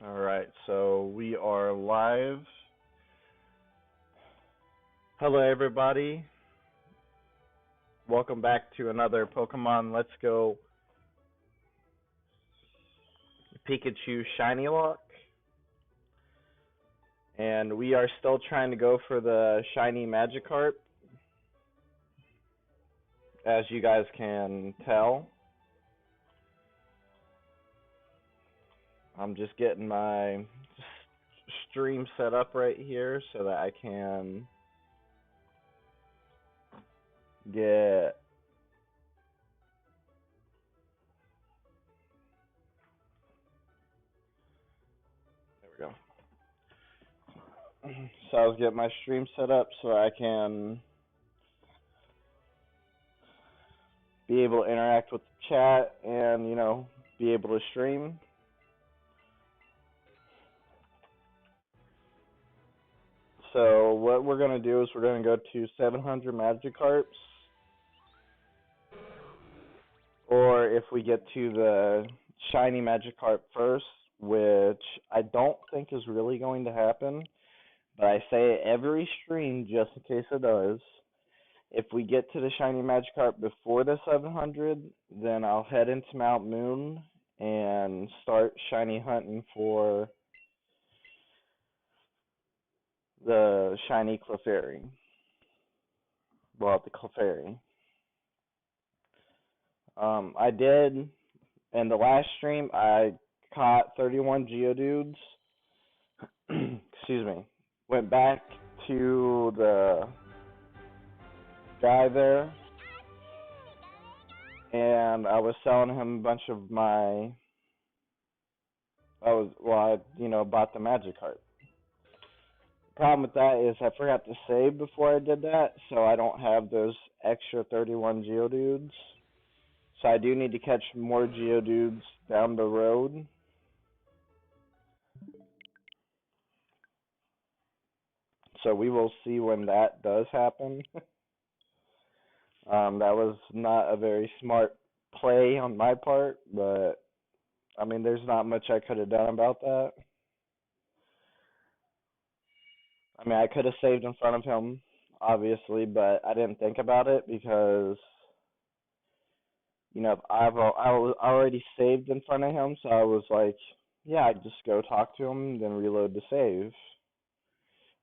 Alright, so we are live. Hello, everybody. Welcome back to another Pokemon Let's Go Pikachu Shinylocke. And we are still trying to go for the shiny magikarp, as you guys can tell. I'm just getting my stream set up right here so that I can get there we go. So I was getting my stream set up so I can be able to interact with the chat and, be able to stream. So what we're going to do is we're going to go to 700 Magikarps. Or if we get to the shiny Magikarp first, which I don't think is really going to happen, but I say it every stream just in case it does. If we get to the shiny Magikarp before the 700, then I'll head into Mount Moon and start shiny hunting for the shiny Clefairy. Well, the Clefairy. I did, in the last stream, I caught 31 Geodudes. Excuse me. Went back to the guy there, and I was selling him a bunch of my, I bought the Magikarp. Problem with that is I forgot to save before I did that, so I don't have those extra 31 Geodudes. So I do need to catch more Geodudes down the road. So we will see when that does happen. That was not a very smart play on my part, but I mean, there's not much I could have done about that. I mean, I could have saved in front of him, obviously, but I didn't think about it because, I was already saved in front of him, so I was like, yeah, I'd just go talk to him, then reload the save.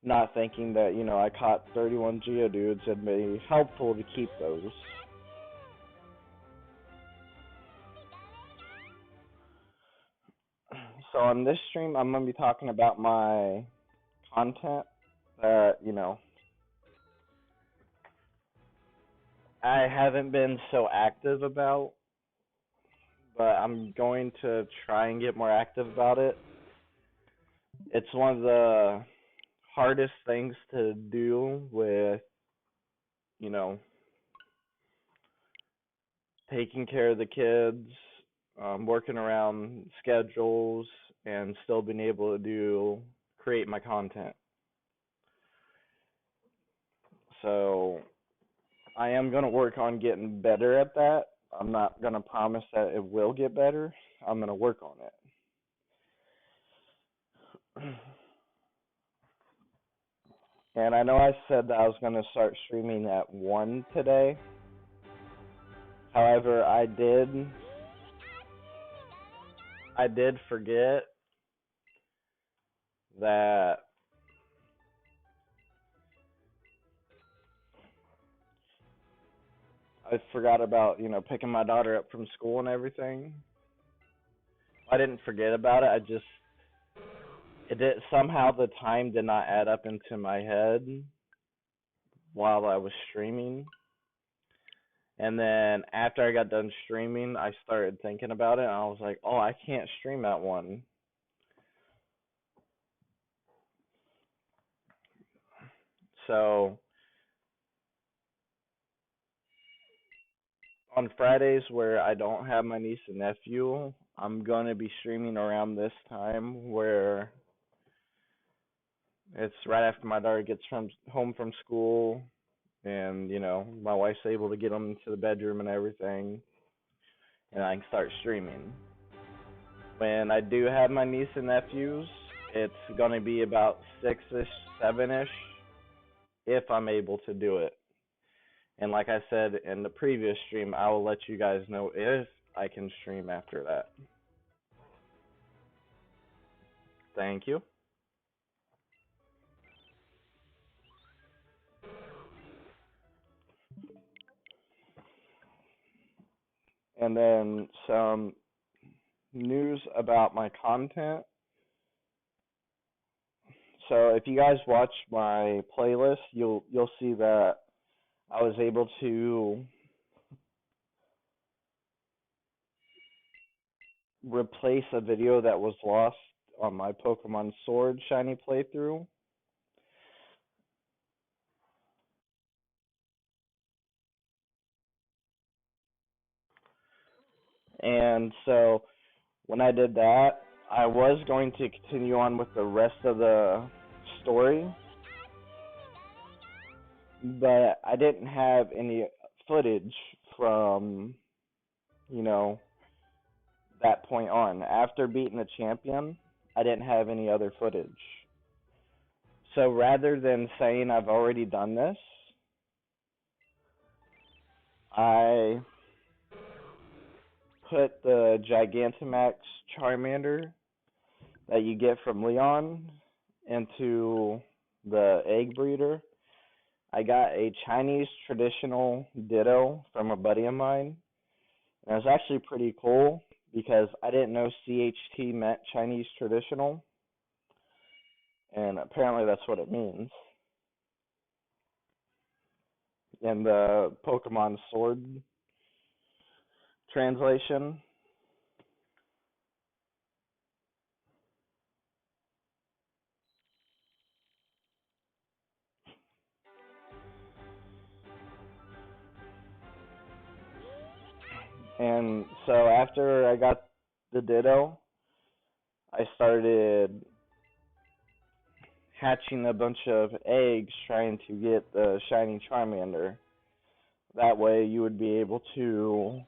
Not thinking that, I caught 31 Geodudes and it'd be helpful to keep those. So on this stream, I'm going to be talking about my content that, I haven't been so active about, but I'm going to try and get more active about it. It's one of the hardest things to do with, taking care of the kids, working around schedules, and still being able to create my content. So I am going to work on getting better at that. I'm not going to promise that it will get better. I'm going to work on it. And I know I said that I was going to start streaming at 1 today. However, I did forget that I forgot about, picking my daughter up from school and everything. I didn't forget about it. Somehow the time did not add up into my head while I was streaming. And then after I got done streaming, I started thinking about it, and I was like, oh, I can't stream at 1. So on Fridays where I don't have my niece and nephew, I'm going to be streaming around this time where it's right after my daughter gets home from school, and, my wife's able to get them into the bedroom and everything, and I can start streaming. when I do have my niece and nephews, it's gonna be about 6ish, 7ish, if I'm able to do it. And like I said in the previous stream, I will let you guys know if I can stream after that. Thank you. And then some news about my content. So if you guys watch my playlist, you'll see that I was able to replace a video that was lost on my Pokemon Sword shiny playthrough. And so when I did that, I was going to continue on with the rest of the story, but I didn't have any footage from, you know, that point on. After beating the champion, I didn't have any other footage. So rather than saying I've already done this, I put the Gigantamax Charmander that you get from Leon into the egg breeder. I got a Chinese traditional Ditto from a buddy of mine. And it was actually pretty cool because I didn't know CHT meant Chinese traditional. And apparently that's what it means in the Pokemon Sword translation. And so after I got the Ditto, I started hatching a bunch of eggs trying to get the shiny Charmander. That way you would be able to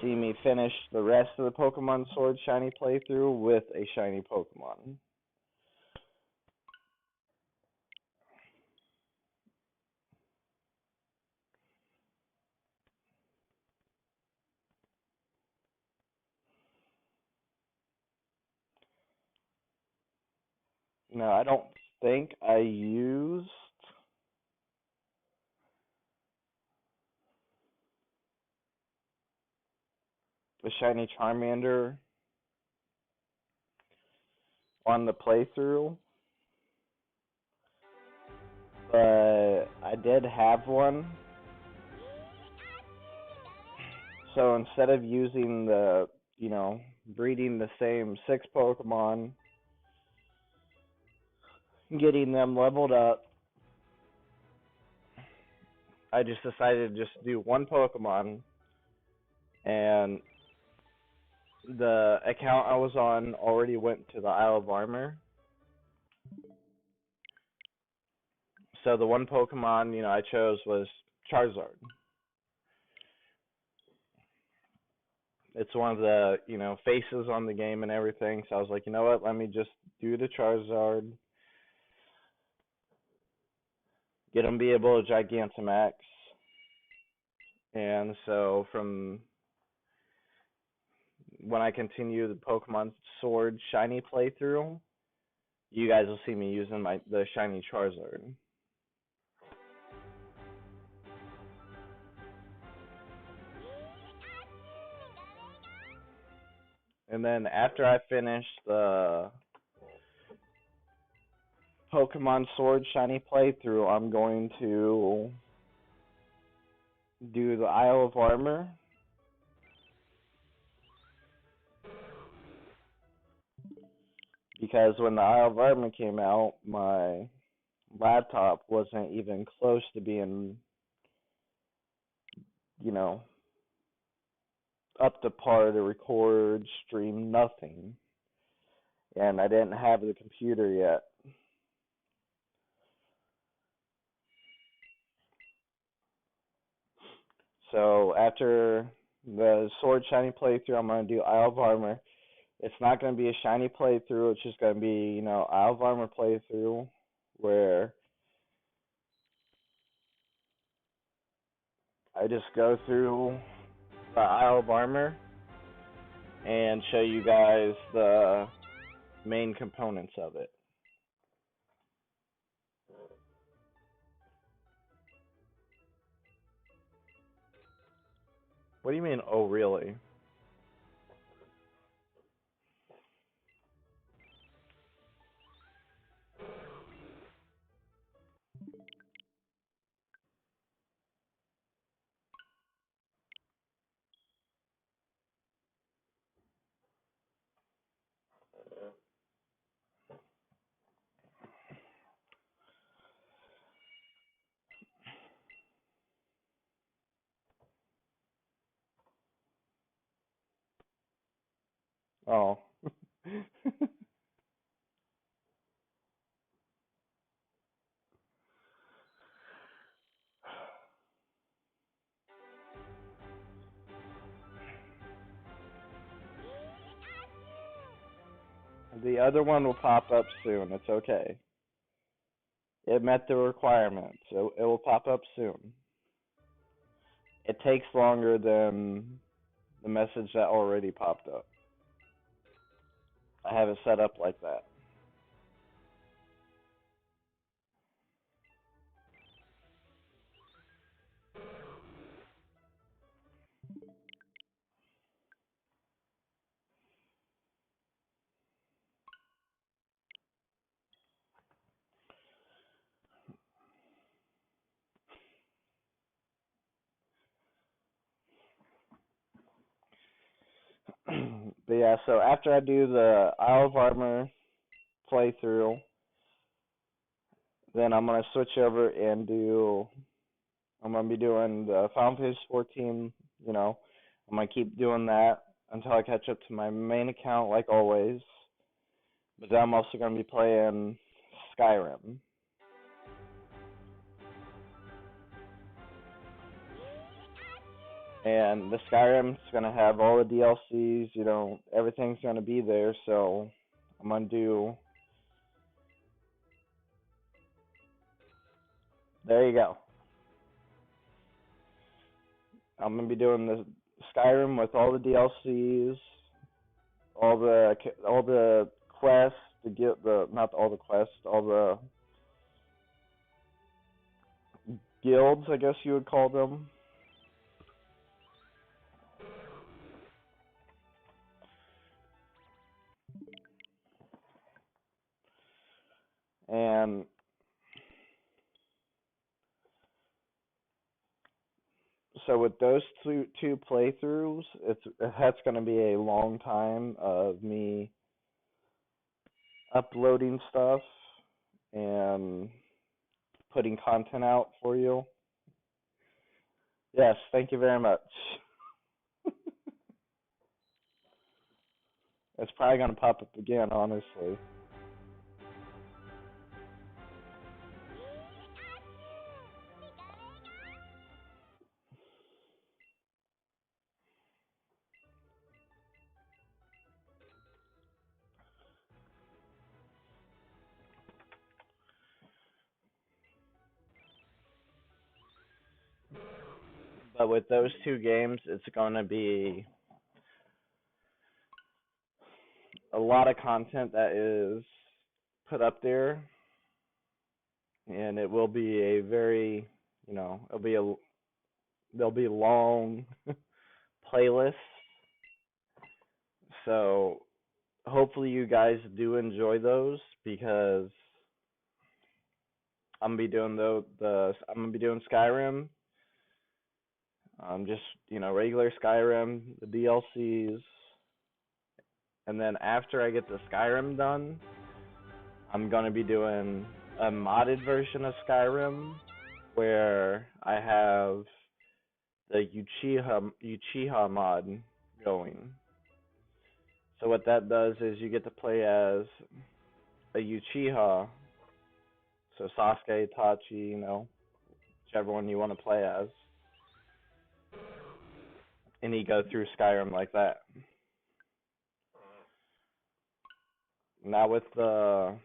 see me finish the rest of the Pokemon Sword shiny playthrough with a shiny Pokemon. No, I don't think I used the shiny Charmander on the playthrough, but I did have one. So instead of using the, breeding the same 6 Pokemon, getting them leveled up, I just decided to just do one Pokemon, and the account I was on already went to the Isle of Armor. So the one Pokemon, I chose was Charizard. It's one of the, faces on the game and everything. So I was like, you know what, let me just do the Charizard. Get him be able to Gigantamax. And so from when I continue the Pokemon Sword shiny playthrough, you guys will see me using the shiny Charizard. And then after I finish the Pokemon Sword shiny playthrough, I'm going to do the Isle of Armor. Because when the Isle of Armor came out, my laptop wasn't even close to being, up to par to record, stream, nothing. And I didn't have the computer yet. So after The Sword Shiny playthrough, I'm gonna do Isle of Armor. It's not gonna be a shiny playthrough. It's just gonna be, Isle of Armor playthrough, where I just go through the Isle of Armor and show you guys the main components of it. What do you mean, oh really? Oh. The other one will pop up soon. It's okay. It met the requirements. It will pop up soon. It takes longer than the message that already popped up. I have it set up like that. But yeah, so after I do the Isle of Armor playthrough, then I'm gonna switch over and do. I'm gonna be doing the Final Fantasy 14. I'm gonna keep doing that until I catch up to my main account, like always. But then I'm also gonna be playing Skyrim. And the Skyrim's gonna have all the DLCs, everything's gonna be there, so I'm gonna do. There you go. I'm gonna be doing the Skyrim with all the DLCs, all the quests to get the not all the quests, all the guilds, I guess you would call them. And so with those two playthroughs, that's going to be a long time of me uploading stuff and putting content out for you. Yes, thank you very much. It's probably going to pop up again, honestly. But with those two games, it's going to be a lot of content that is put up there, and it will be a very, there'll be long playlists. So hopefully you guys do enjoy those because I'm gonna be doing I'm gonna be doing Skyrim, just regular Skyrim, the DLCs, and then after I get the Skyrim done, I'm gonna be doing a modded version of Skyrim where I have the Uchiha mod going. So what that does is you get to play as a Uchiha, so Sasuke, Itachi, whichever one you want to play as. and you go through Skyrim like that. Now with the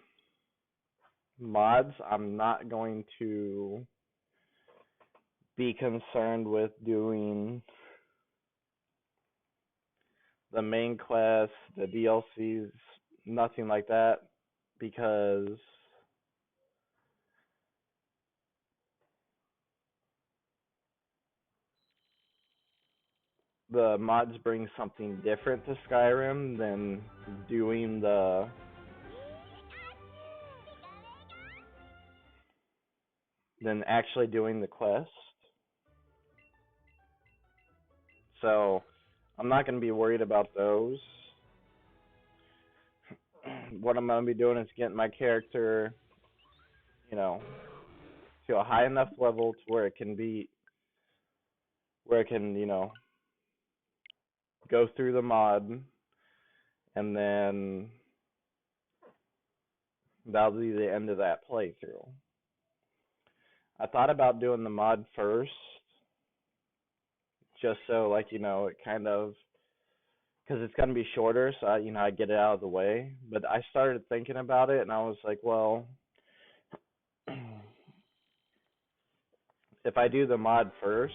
mods, I'm not going to be concerned with doing the main quest, the DLCs, nothing like that, because the mods bring something different to Skyrim doing the than actually doing the quest. So I'm not going to be worried about those. What I'm going to be doing is getting my character, you know, to a high enough level to where it can, go through the mod, and then that'll be the end of that playthrough. I thought about doing the mod first, just so, like, it kind of, because it's going to be shorter, so I get it out of the way. But I started thinking about it, and I was like, well, if I do the mod first,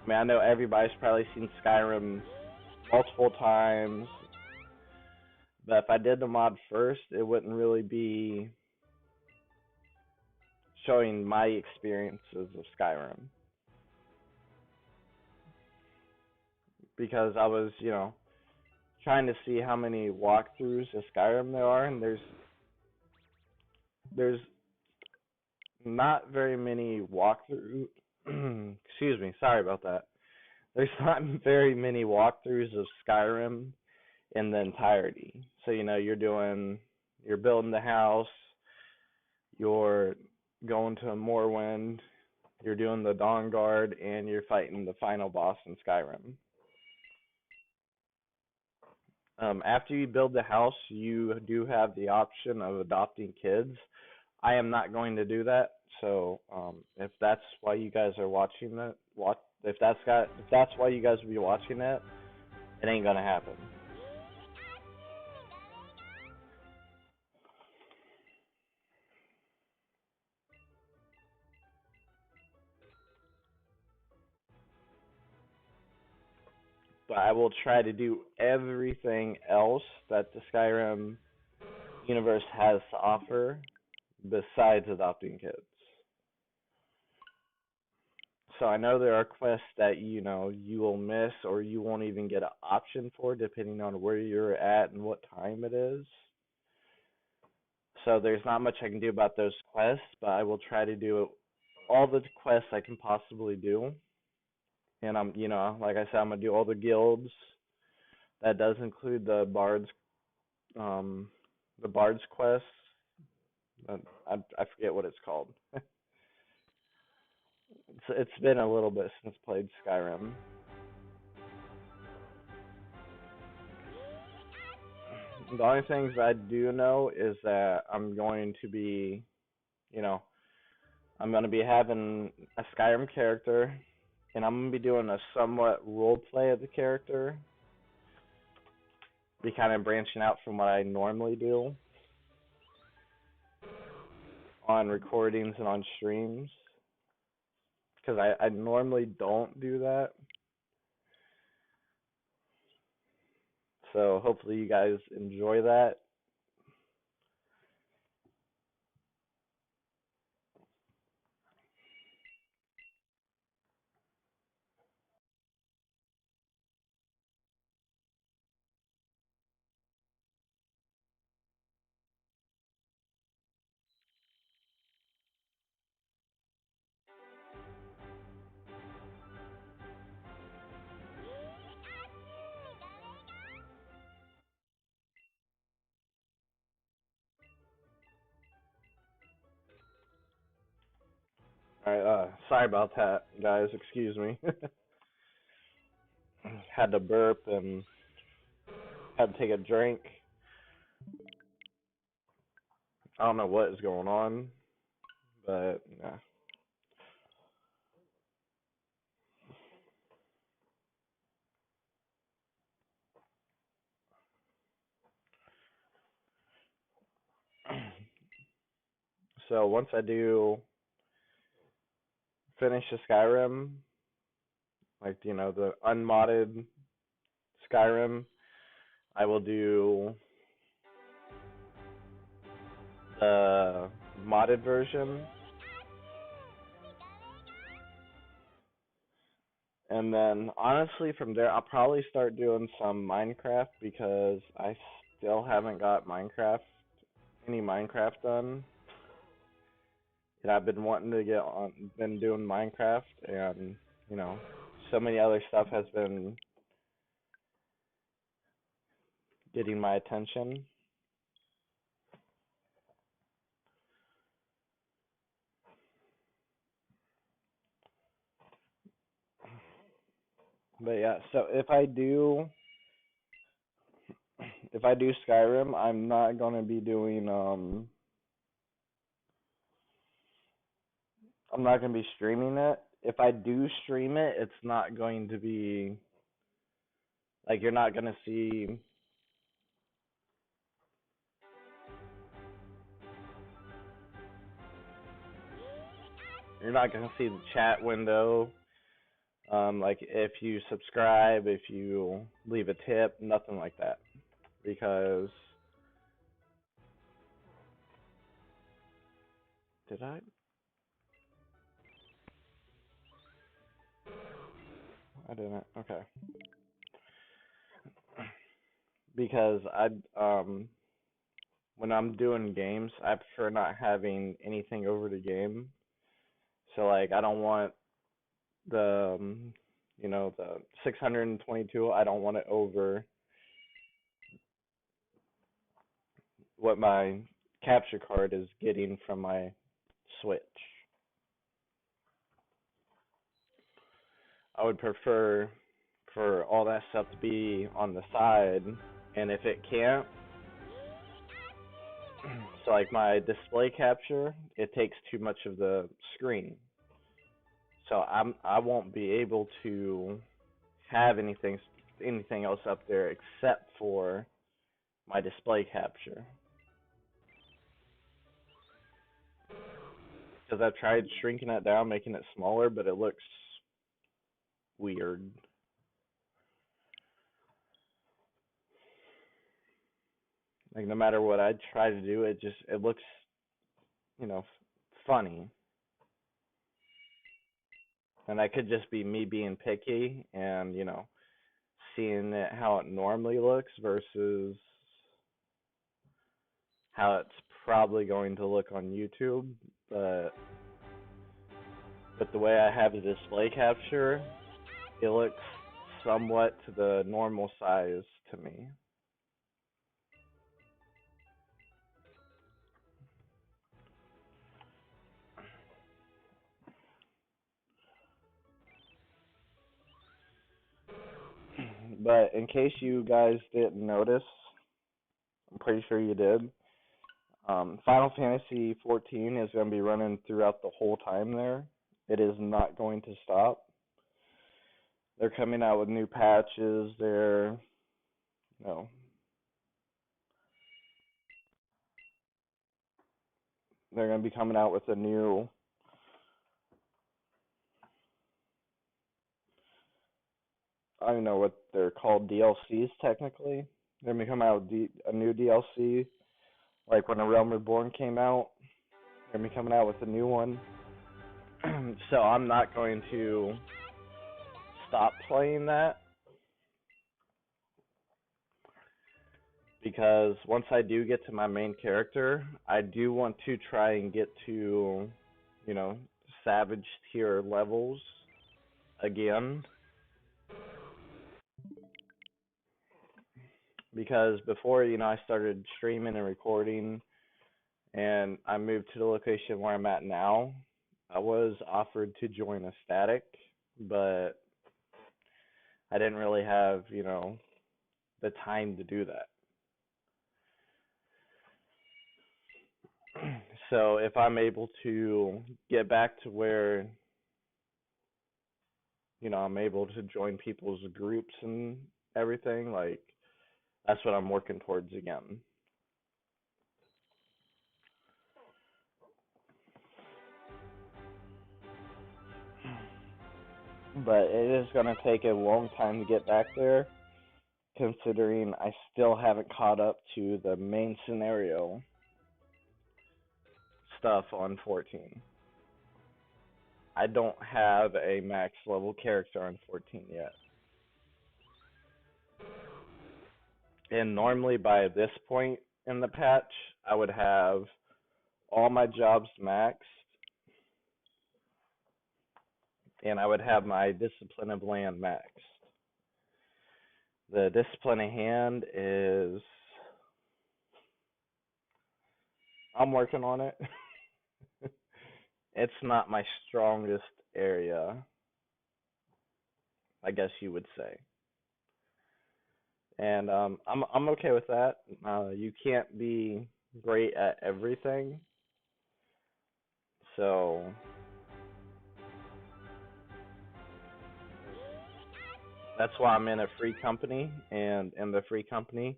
I mean, I know everybody's probably seen Skyrim multiple times, but if I did the mod first, it wouldn't really be showing my experiences of Skyrim. Because I was, trying to see how many walkthroughs of Skyrim there are, and there's not very many walkthroughs. Excuse me, sorry about that. There's not very many walkthroughs of Skyrim in the entirety. So you're building the house, you're going to Morrowind, you're doing the Dawn Guard, and you're fighting the final boss in Skyrim. After you build the house, you do have the option of adopting kids. I am not going to do that. So if that's why you guys are watching that, if that's why you guys will be watching that, it ain't gonna happen. But I will try to do everything else that the Skyrim universe has to offer besides adopting kids. So I know there are quests that you will miss or you won't even get an option for depending on where you're at and what time it is. So there's not much I can do about those quests, but I will try to do all the quests I can possibly do. And like I said, I'm gonna do all the guilds. That does include the Bard's quest. I forget what it's called. It's been a little bit since played Skyrim. The only things I do know is that I'm going to be, you know, I'm going to be having a Skyrim character, and I'm going to be doing a somewhat role play of the character, be kind of branching out from what I normally do on recordings and on streams, because I normally don't do that. So hopefully you guys enjoy that. All right, sorry about that, guys. Excuse me. Had to burp and had to take a drink. I don't know what is going on, but yeah. So once I do finish the Skyrim, like the unmodded Skyrim, I will do the modded version, and then honestly from there I'll probably start doing some Minecraft because I still haven't got any Minecraft done. And I've been wanting to been doing Minecraft, and you know, so many other stuff has been getting my attention. But yeah, so if I do Skyrim, I'm not gonna be doing I'm not gonna be streaming it. If I do stream it, it's not going to be like you're not gonna see the chat window. Like if you subscribe, if you leave a tip, nothing like that. Because did I? I didn't. Okay. Because when I'm doing games, I prefer not having anything over the game. So like I don't want the the 622. I don't want it over what my capture card is getting from my Switch. I would prefer for all that stuff to be on the side, and if it can't, so like my display capture, it takes too much of the screen. So I won't be able to have anything else up there except for my display capture. Because I've tried shrinking it down, making it smaller, but it looks weird. Like no matter what I try to do, it looks funny. And that could just be me being picky and seeing it how it normally looks versus how it's probably going to look on YouTube. But with the way I have the display capture, it looks somewhat to the normal size to me. But in case you guys didn't notice, I'm pretty sure you did. Final Fantasy 14 is going to be running throughout the whole time there. It is not going to stop. They're coming out with new patches. You know, they're going to be coming out with a new I don't know what they're called, DLCs technically. They're gonna be coming out with a new DLC, like when A Realm Reborn came out. They're gonna be coming out with a new one. So I'm not going to stop playing that because once I do get to my main character, I do want to try and get to, you know, Savage tier levels again. Because before, I started streaming and recording and I moved to the location where I'm at now, I was offered to join a static, but I didn't really have, the time to do that. So if I'm able to get back to where, I'm able to join people's groups and everything, like, that's what I'm working towards again. but it is going to take a long time to get back there, considering I still haven't caught up to the main scenario stuff on 14. I don't have a max level character on 14 yet. And normally by this point in the patch, I would have all my jobs maxed, and I would have my Discipline of Land maxed. The Discipline of Hand is... I'm working on it. It's not my strongest area, I guess you would say. And I'm okay with that. You can't be great at everything. So that's why I'm in a free company, and in the free company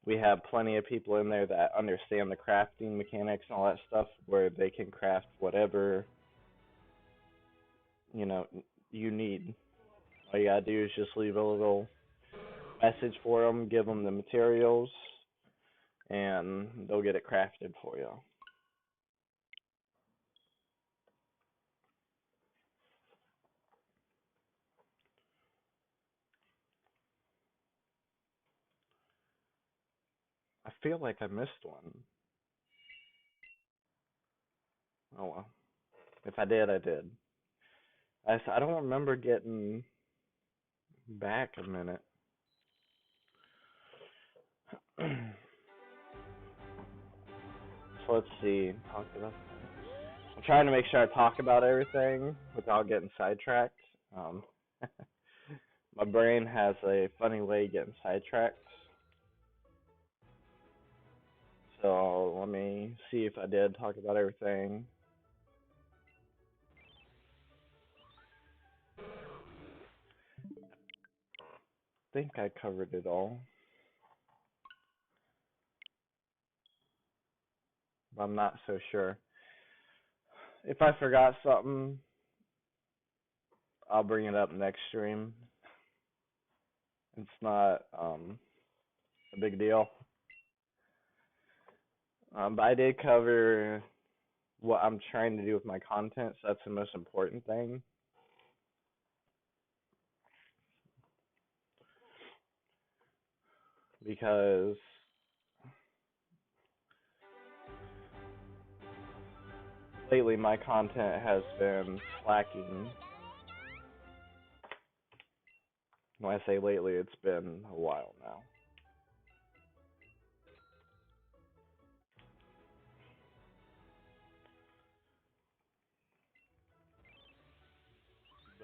we have plenty of people in there that understand the crafting mechanics and all that stuff, where they can craft whatever you know you need. All you gotta do is just leave a little message for them, give them the materials, and they'll get it crafted for you. I feel like I missed one. Oh well. If I did, I did. I don't remember getting back a minute. So let's see. Talk about I'm trying to make sure I talk about everything without getting sidetracked. Um, my brain has a funny way of getting sidetracked. So let me see if I did talk about everything. I think I covered it all. But I'm not so sure. If I forgot something, I'll bring it up next stream. It's not a big deal. But I did cover what I'm trying to do with my content, so that's the most important thing. Because lately my content has been slacking. When I say lately, it's been a while now.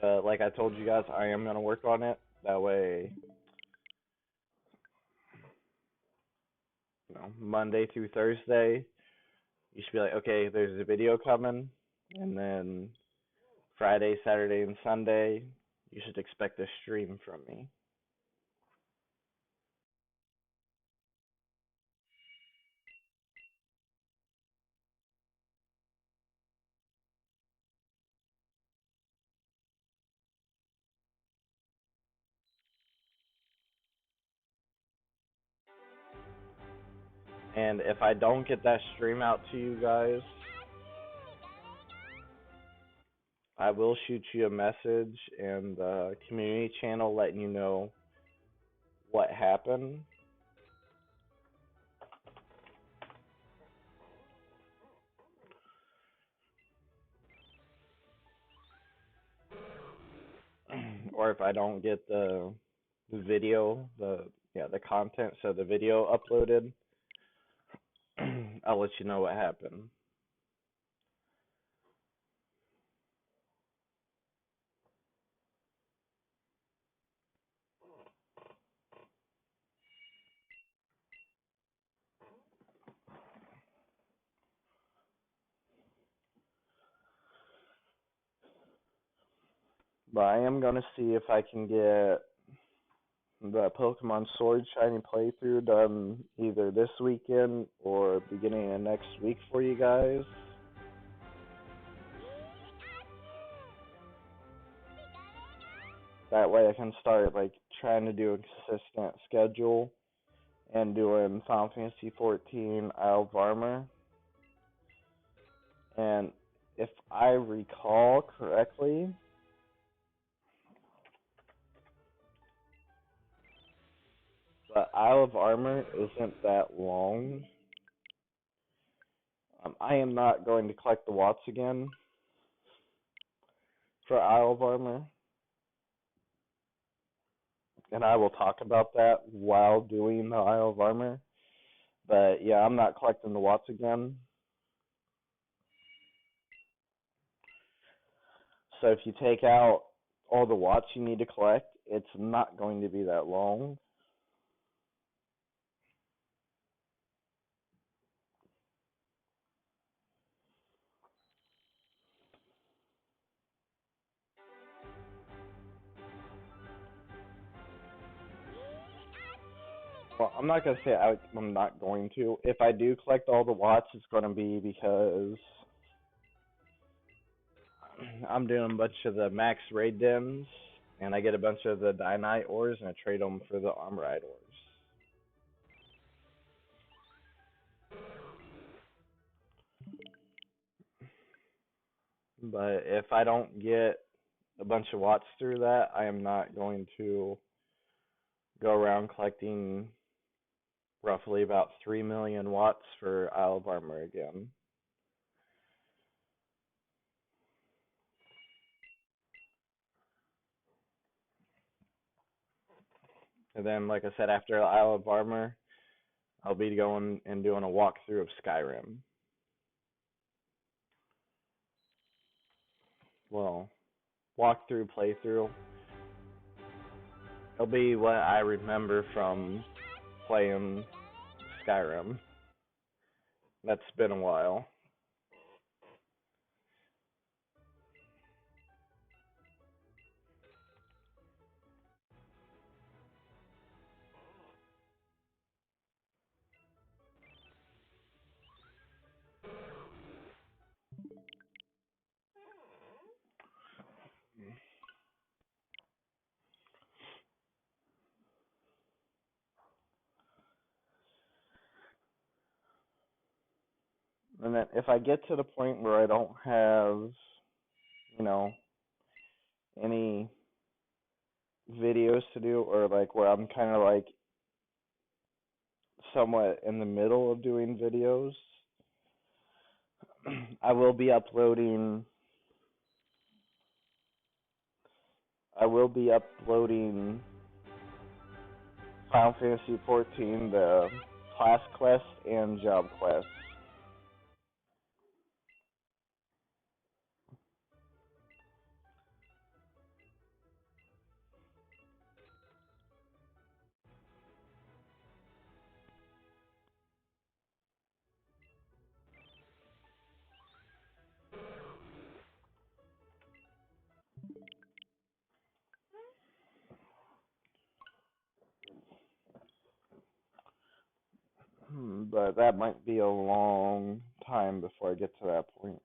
But like I told you guys, I am going to work on it. That way, Monday through Thursday, you should be like, okay, there's a video coming. And then Friday, Saturday, and Sunday, you should expect a stream from me. And if I don't get that stream out to you guys, I will shoot you a message in the community channel letting you know what happened. Or if I don't get the video, the content, so the video uploaded, I'll let you know what happened. But I am gonna see if I can get the Pokemon Sword Shiny playthrough done either this weekend or beginning of next week for you guys. That way I can start like trying to do a consistent schedule and doing Final Fantasy 14 Isle of Armor. And if I recall correctly, the Isle of Armor isn't that long. I am not going to collect the Watts again for Isle of Armor, and I will talk about that while doing the Isle of Armor. But yeah, I'm not collecting the Watts again. So if you take out all the Watts you need to collect, it's not going to be that long. Well, I'm not going to say I'm not going to. If I do collect all the Watts, it's going to be because I'm doing a bunch of the max raid dens, and I get a bunch of the Dynite ores, and I trade them for the Armorite ores. But if I don't get a bunch of Watts through that, I am not going to go around collecting roughly about 3 million Watts for Isle of Armor again. And then, like I said, after Isle of Armor, I'll be going and doing a walkthrough of Skyrim. Well, walkthrough, playthrough. It'll be what I remember from playing Skyrim. That's been a while. And then if I get to the point where I don't have, you know, any videos to do, or like where I'm kind of like somewhat in the middle of doing videos, I will be uploading. I will be uploading Final Fantasy 14, the class quest and job quest. But that might be a long time before I get to that point.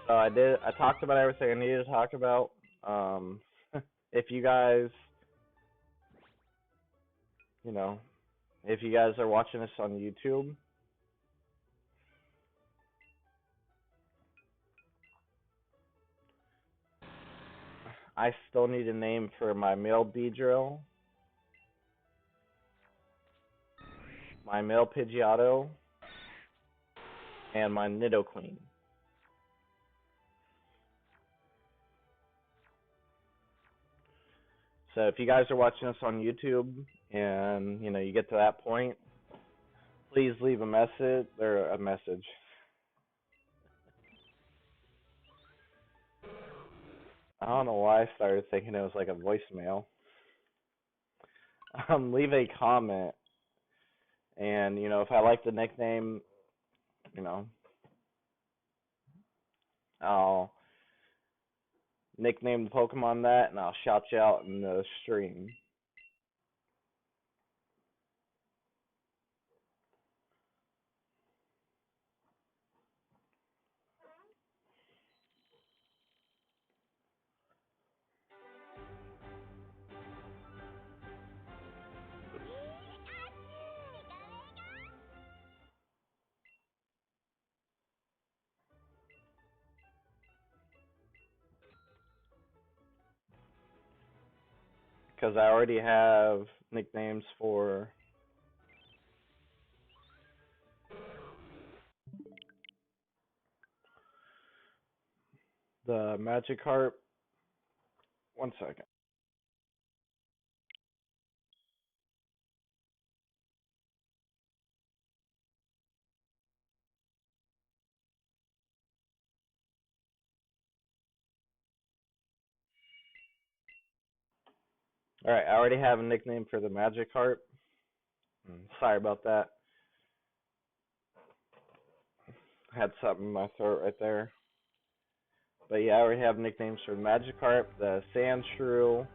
So I talked about everything I needed to talk about. Um, if you guys, you know, if you guys are watching this on YouTube, I still need a name for my male Beedrill, my male Pidgeotto, and my Nidoqueen. So if you guys are watching this on YouTube and you get to that point, please leave a message or a message. I don't know why I started thinking it was like a voicemail. Leave a comment, and if I like the nickname, you know, I'll nickname the Pokemon that, and I'll shout you out in the stream. Because I already have nicknames for the Magikarp. One second. Alright, I already have a nickname for the Magikarp. Sorry about that. I had something in my throat right there. But yeah, I already have nicknames for the Magikarp, the Sandshrew,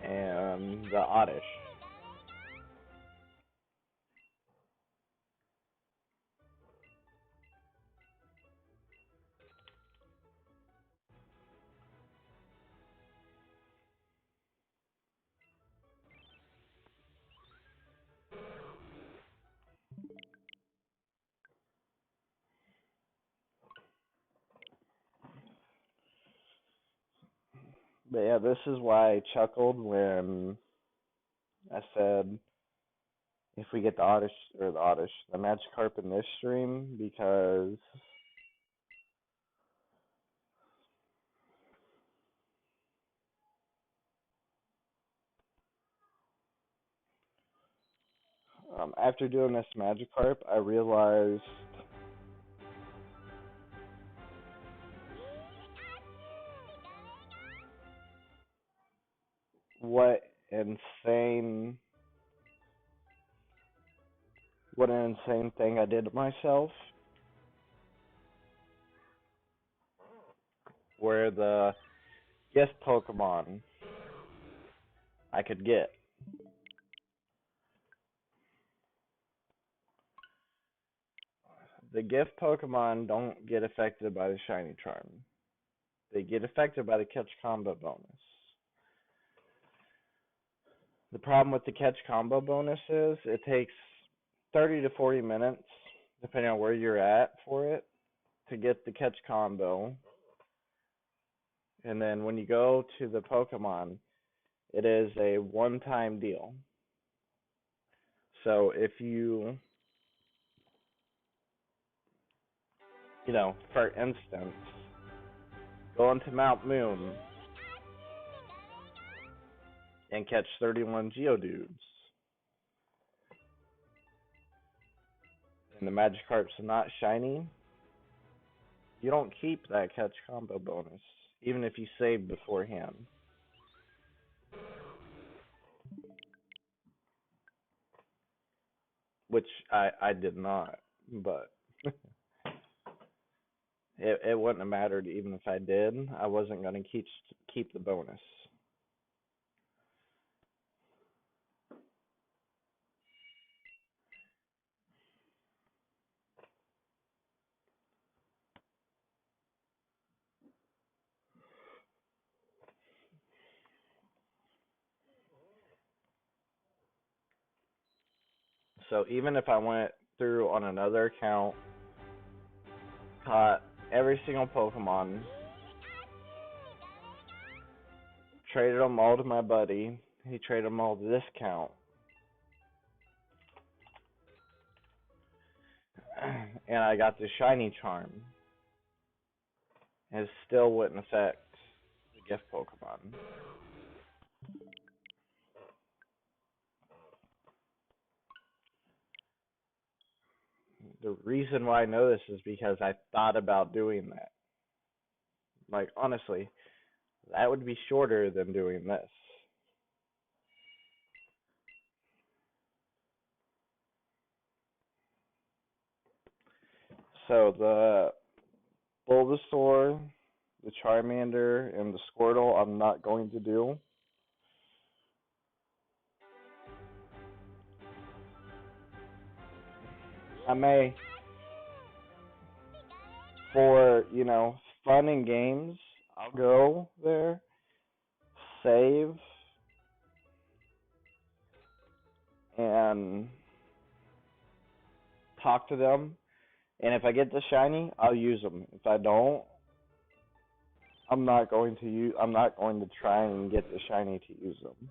and the Oddish. But yeah, this is why I chuckled when I said if we get the Magikarp in this stream, because after doing this Magikarp, I realized what insane what an insane thing I did to myself. Where the gift Pokemon I could get. The gift Pokemon don't get affected by the shiny charm. They get affected by the catch combo bonus. The problem with the catch combo bonus is it takes 30 to 40 minutes, depending on where you're at for it, to get the catch combo. And then when you go to the Pokemon, it is a one-time deal. So if you, for instance, go into Mount Moon and catch 31 Geodudes, and the Magikarp's not shiny, you don't keep that catch combo bonus, even if you save beforehand. Which I did not, but it wouldn't have mattered even if I did. I wasn't going to keep the bonus. So even if I went through on another account, caught every single Pokemon, traded them all to my buddy, he traded them all to this account, and I got the shiny charm, it still wouldn't affect the gift Pokemon. The reason why I know this is because I thought about doing that. Like, honestly, that would be shorter than doing this. So Bulbasaur, the Charmander, and the Squirtle I'm not going to do. I may, for, fun and games, I'll go there, save, and talk to them. And if I get the shiny, I'll use them. If I don't, I'm not going to use. I'm not going to try and get the shiny to use them.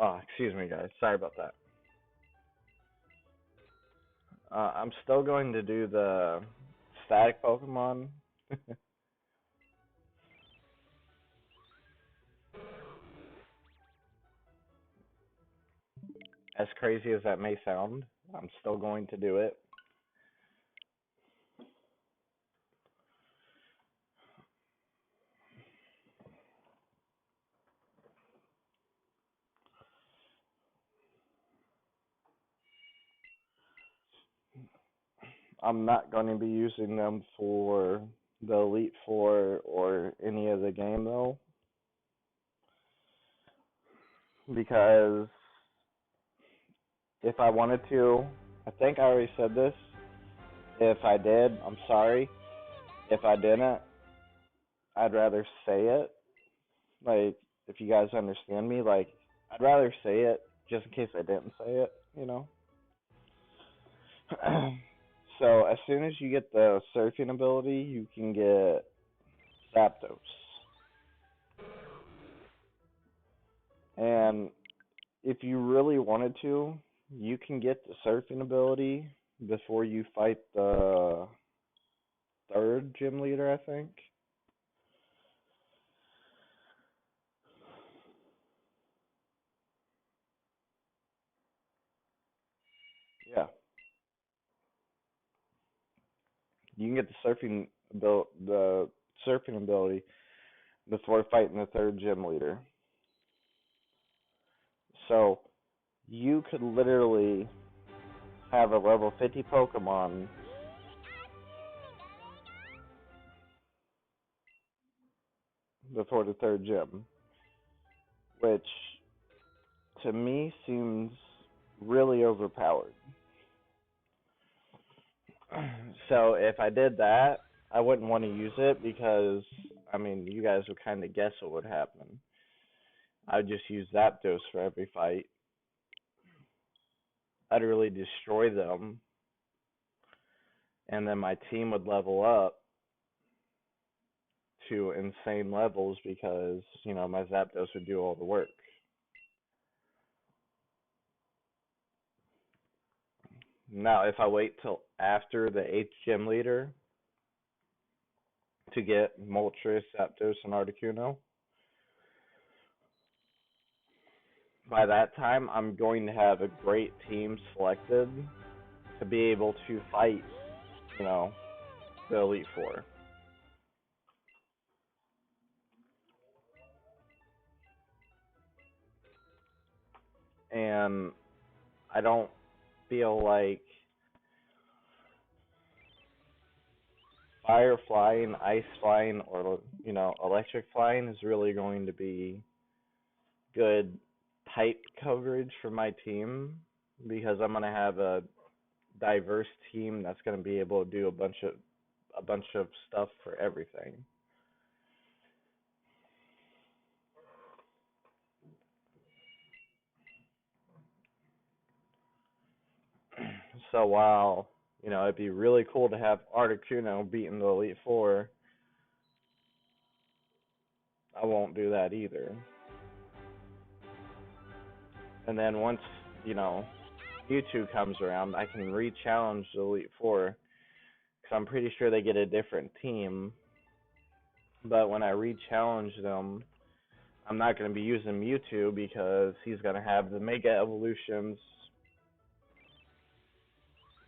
Oh, excuse me, guys. Sorry about that. I'm still going to do the static Pokemon. As crazy as that may sound, I'm still going to do it. I'm not going to be using them for the Elite Four or any of the game though, because if I wanted to, I think I already said this. If I did, I'm sorry. If I didn't, I'd rather say it. Like, if you guys understand me, like, I'd rather say it just in case I didn't say it. So, as soon as you get the surfing ability, you can get Zapdos. And if you really wanted to, you can get the surfing ability before you fight the third gym leader, I think. Yeah, you can get the surfing ability before fighting the third gym leader. So you could literally have a level 50 Pokemon before the third gym, which to me seems really overpowered. So if I did that, I wouldn't want to use it because, I mean, you guys would kind of guess what would happen. I'd just use Zapdos for every fight, utterly destroy them, and then my team would level up to insane levels because, my Zapdos would do all the work. Now, if I wait till after the 8th gym leader to get Moltres, Zapdos, and Articuno, by that time I'm going to have a great team selected to be able to fight, you know, the Elite Four. And I don't feel like fire flying, ice flying, or, electric flying is really going to be good type coverage for my team because I'm going to have a diverse team that's going to be able to do a bunch of stuff for everything. So while it'd be really cool to have Articuno beating the Elite Four, I won't do that either. And then once, you know, Mewtwo comes around, I can re-challenge the Elite Four. Because I'm pretty sure they get a different team. But when I re-challenge them, I'm not going to be using Mewtwo because he's going to have the Mega Evolutions.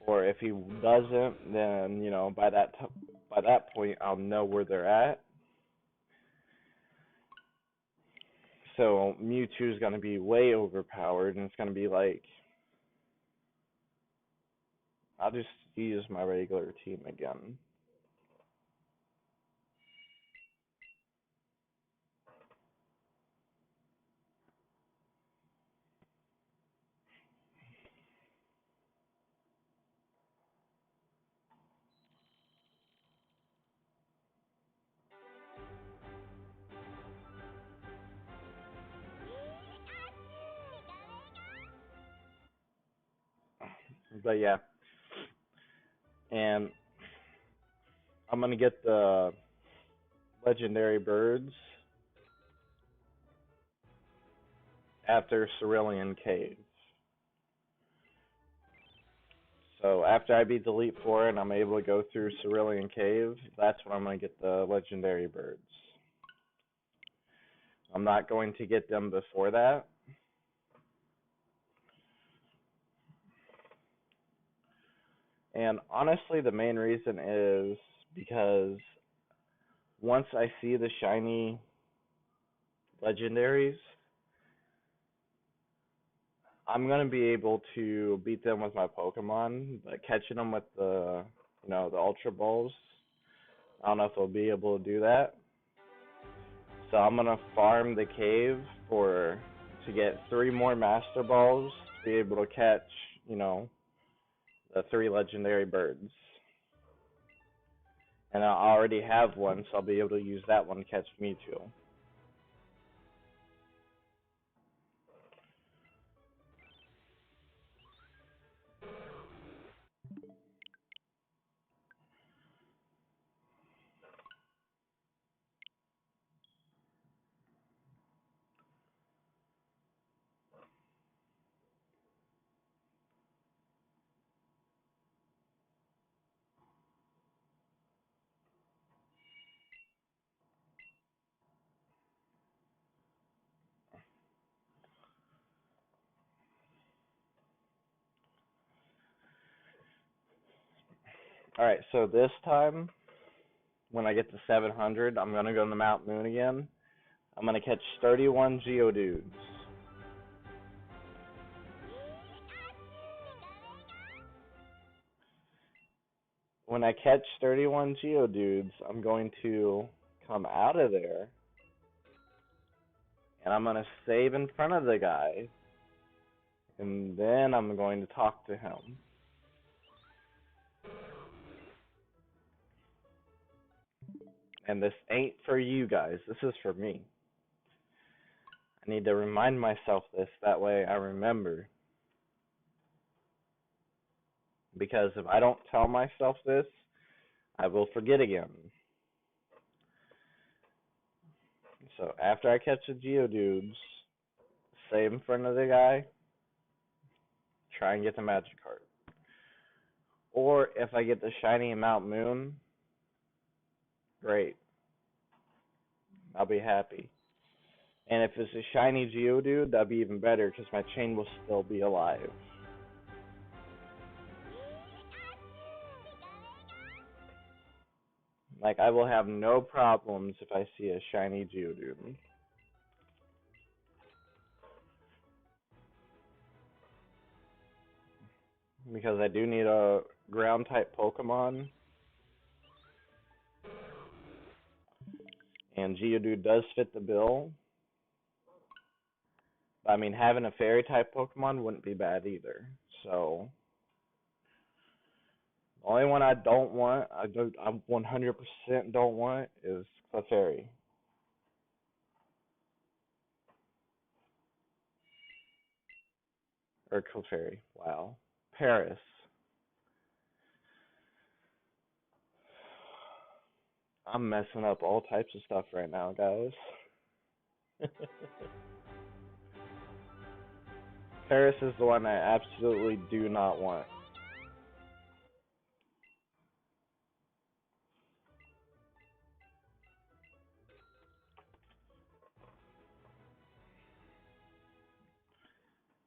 Or if he doesn't, then, you know, by that point, I'll know where they're at. So Mewtwo's going to be way overpowered, and it's going to be like, I'll just use my regular team again. But yeah, and I'm going to get the legendary birds after Cerulean Cave. So after I beat the Elite Four and I'm able to go through Cerulean Cave, that's when I'm going to get the legendary birds. I'm not going to get them before that. And honestly, the main reason is because once I see the shiny legendaries, I'm going to be able to beat them with my Pokemon, but catching them with the, you know, the Ultra Balls, I don't know if I'll be able to do that. So I'm going to farm the cave to get 3 more Master Balls to be able to catch, you know, the 3 legendary birds. And I already have one, so I'll be able to use that one to catch Mewtwo. Alright, so this time, when I get to 700, I'm going to go to Mount Moon again. I'm going to catch 31 Geodudes. When I catch 31 Geodudes, I'm going to come out of there, and I'm going to save in front of the guy, and then I'm going to talk to him. And this ain't for you guys, this is for me. I need to remind myself this, that way I remember. Because if I don't tell myself this, I will forget again. So after I catch the Geodudes, save in front of the guy, try and get the Magikarp. Or if I get the shiny Mount Moon, great. I'll be happy. And if it's a shiny Geodude, that'd be even better because my chain will still be alive. Like, I will have no problems if I see a shiny Geodude. Because I do need a ground type Pokemon. And Geodude does fit the bill. I mean, having a fairy type Pokemon wouldn't be bad either. So, the only one I don't want, I 100% don't want, is Clefairy. Or Clefairy, wow. Paris. I'm messing up all types of stuff right now, guys. Paris is the one I absolutely do not want.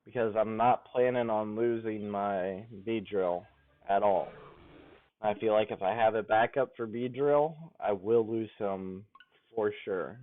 Because I'm not planning on losing my B drill at all. I feel like if I have a backup for B drill, I will lose him for sure.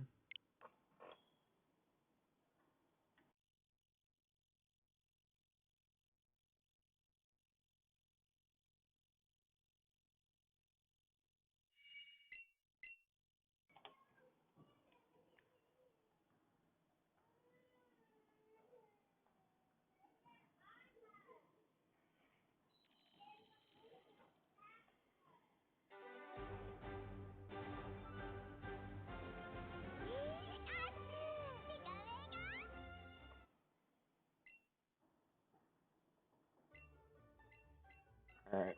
Alright.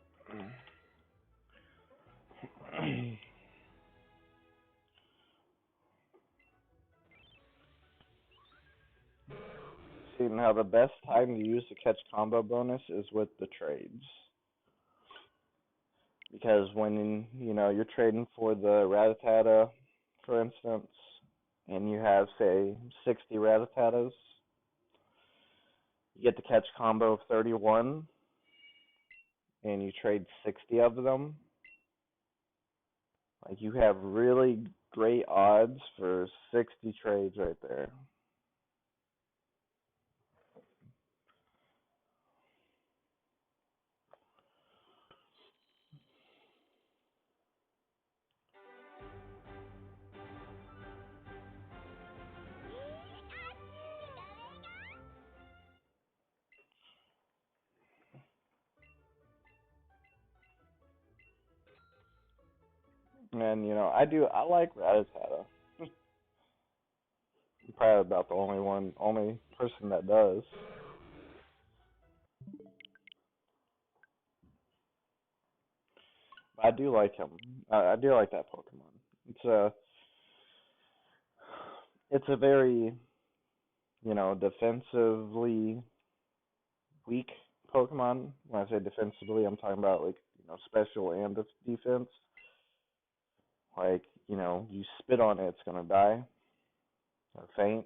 See, now the best time to use the catch combo bonus is with the trades. Because when, you're trading for the Rattata, for instance, and you have, say, 60 Rattatas, you get the catch combo of 31, and you trade 60 of them. Like, you have really great odds for 60 trades right there. And, I like Rattata. I'm probably about the only person that does. I do like him. I do like that Pokemon. It's a it's a very defensively weak Pokemon. When I say defensively, I'm talking about like special and defense. Like you spit on it, it's gonna die or faint.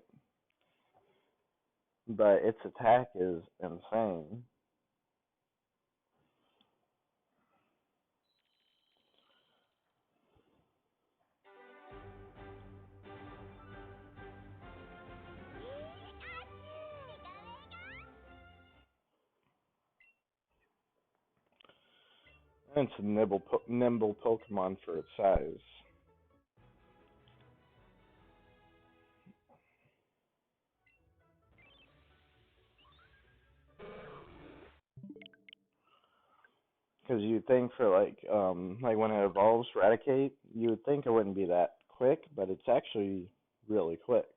But its attack is insane. And it's a nimble Pokemon for its size. Because you'd think for like when it evolves Raticate, you would think it wouldn't be that quick, but it's actually really quick.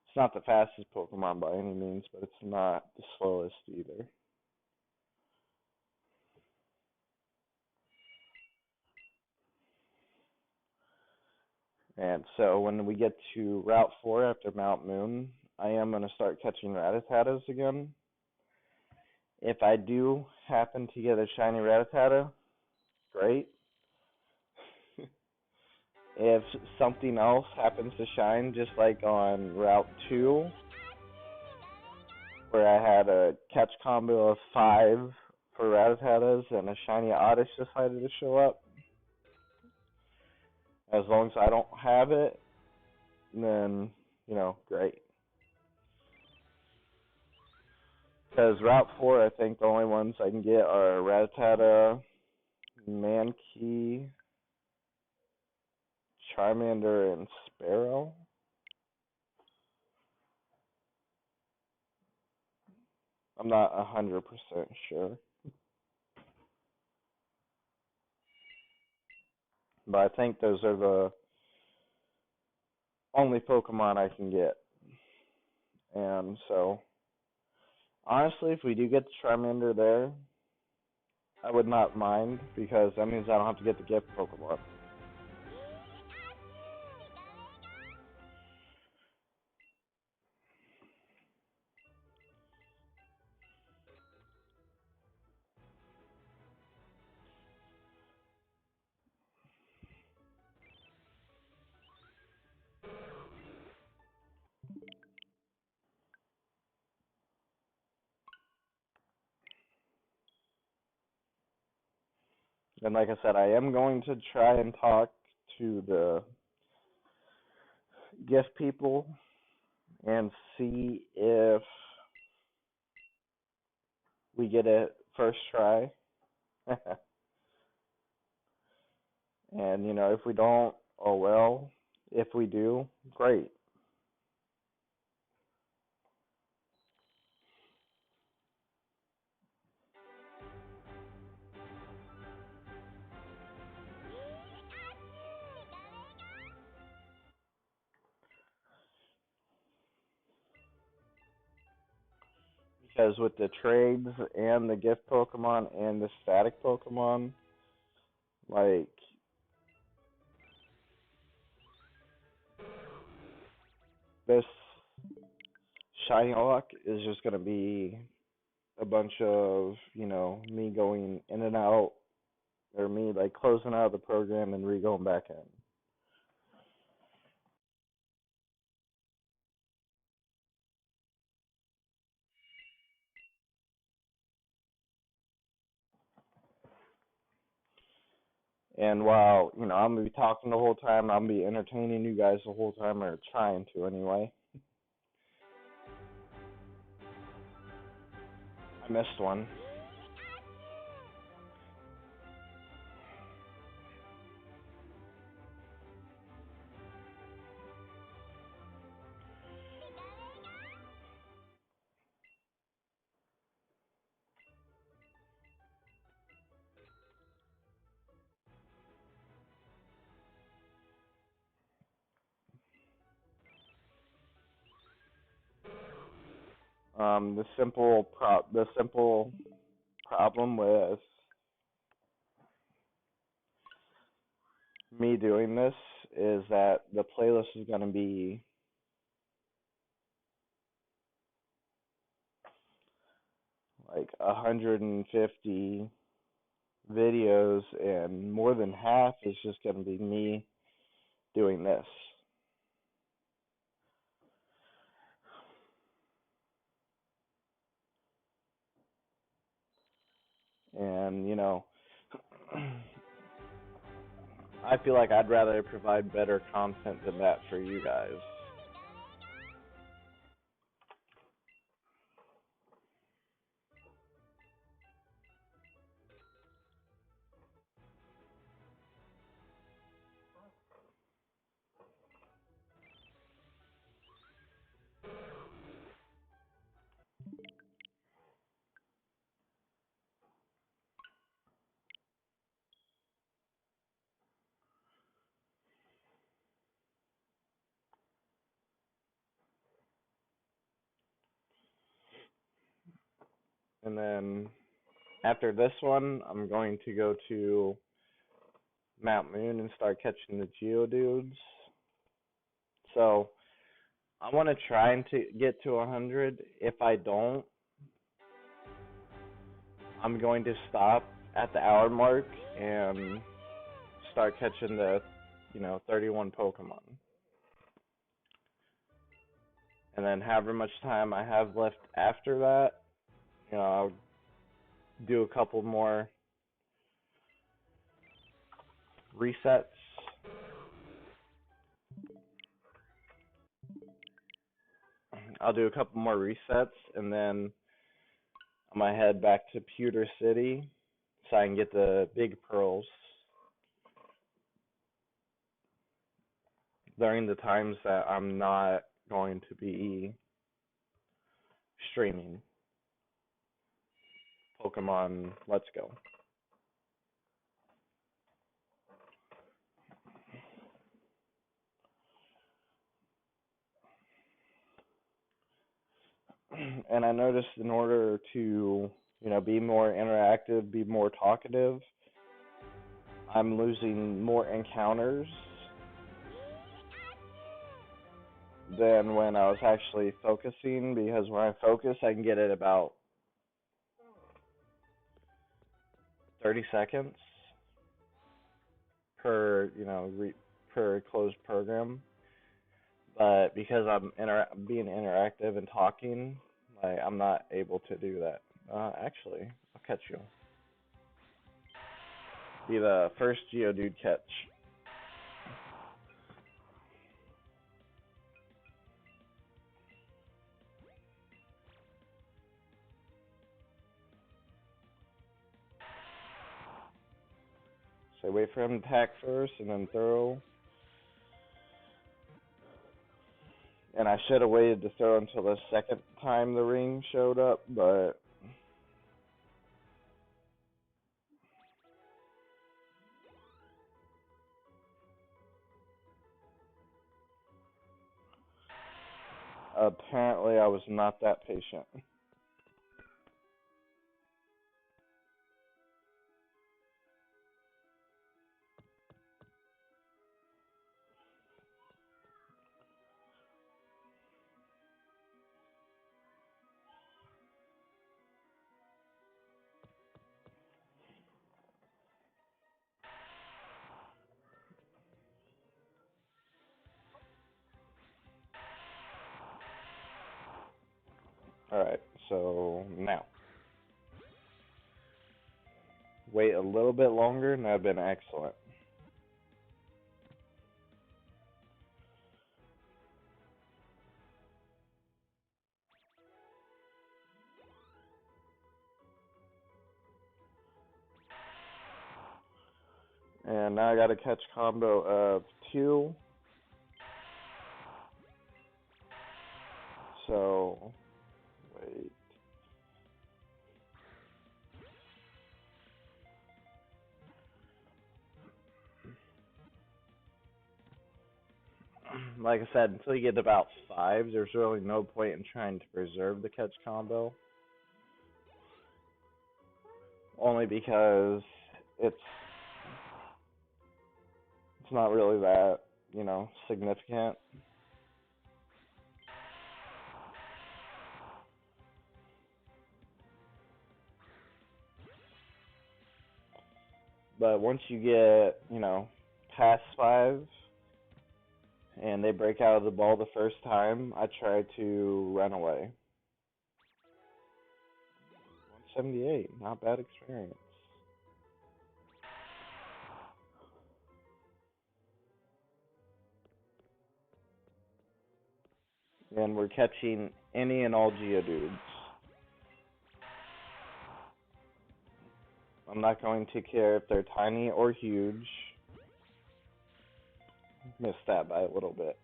It's not the fastest Pokemon by any means, but it's not the slowest either. And so when we get to Route 4 after Mount Moon, I am going to start catching Rattatas again. If I do happen to get a shiny Rattata, great. If something else happens to shine, just like on Route 2, where I had a catch combo of 5 for Rattatas and a shiny Oddish decided to show up, as long as I don't have it, then, great. Because Route 4, I think the only ones I can get are Rattata, Mankey, Charmander, and Sparrow. I'm not 100% sure. But I think those are the only Pokemon I can get. And so, honestly, if we do get the Charmander there, I would not mind, because that means I don't have to get the gift Pokemon. And like I said, I am going to try and talk to the gift people and see if we get it first try. And if we don't, oh well. If we do, great. Because with the trades and the gift Pokemon and the static Pokemon, like this Shinylocke is just gonna be a bunch of, me going in and out, or me like closing out of the program and re-going back in. And while, I'm gonna be talking the whole time, I'm gonna be entertaining you guys the whole time, or trying to anyway. I missed one. The simple problem with me doing this is that the playlist is gonna be like 150 videos, and more than half is just gonna be me doing this. And I feel like I'd rather provide better content than that for you guys. And then after this one, I'm going to go to Mount Moon and start catching the Geodudes. So I want to try and get to 100. If I don't, I'm going to stop at the hour mark and start catching the, 31 Pokemon. And then however much time I have left after that, I'll do a couple more resets. I'll do a couple more resets, and then I'm gonna head back to Pewter City so I can get the big pearls during the times that I'm not going to be streaming Pokemon Let's Go. And I noticed in order to, be more interactive, be more talkative, I'm losing more encounters than when I was actually focusing, because when I focus, I can get it about 30 seconds per, per closed program. But because I'm being interactive and talking, like, I'm not able to do that. Actually, I'll catch you. Be the first Geodude catch. So wait for him to attack first and then throw. And I should have waited to throw until the second time the ring showed up, but apparently I was not that patient. Alright, so now. Wait a little bit longer and that would have been excellent. And now I got a catch combo of 2. So, wait. Like I said, until you get about 5, there's really no point in trying to preserve the catch combo. Only because it's not really that, significant. But once you get, past 5 and they break out of the ball the first time, I try to run away. 178, not bad experience. And we're catching any and all Geodudes. I'm not going to care if they're tiny or huge. Missed that by a little bit.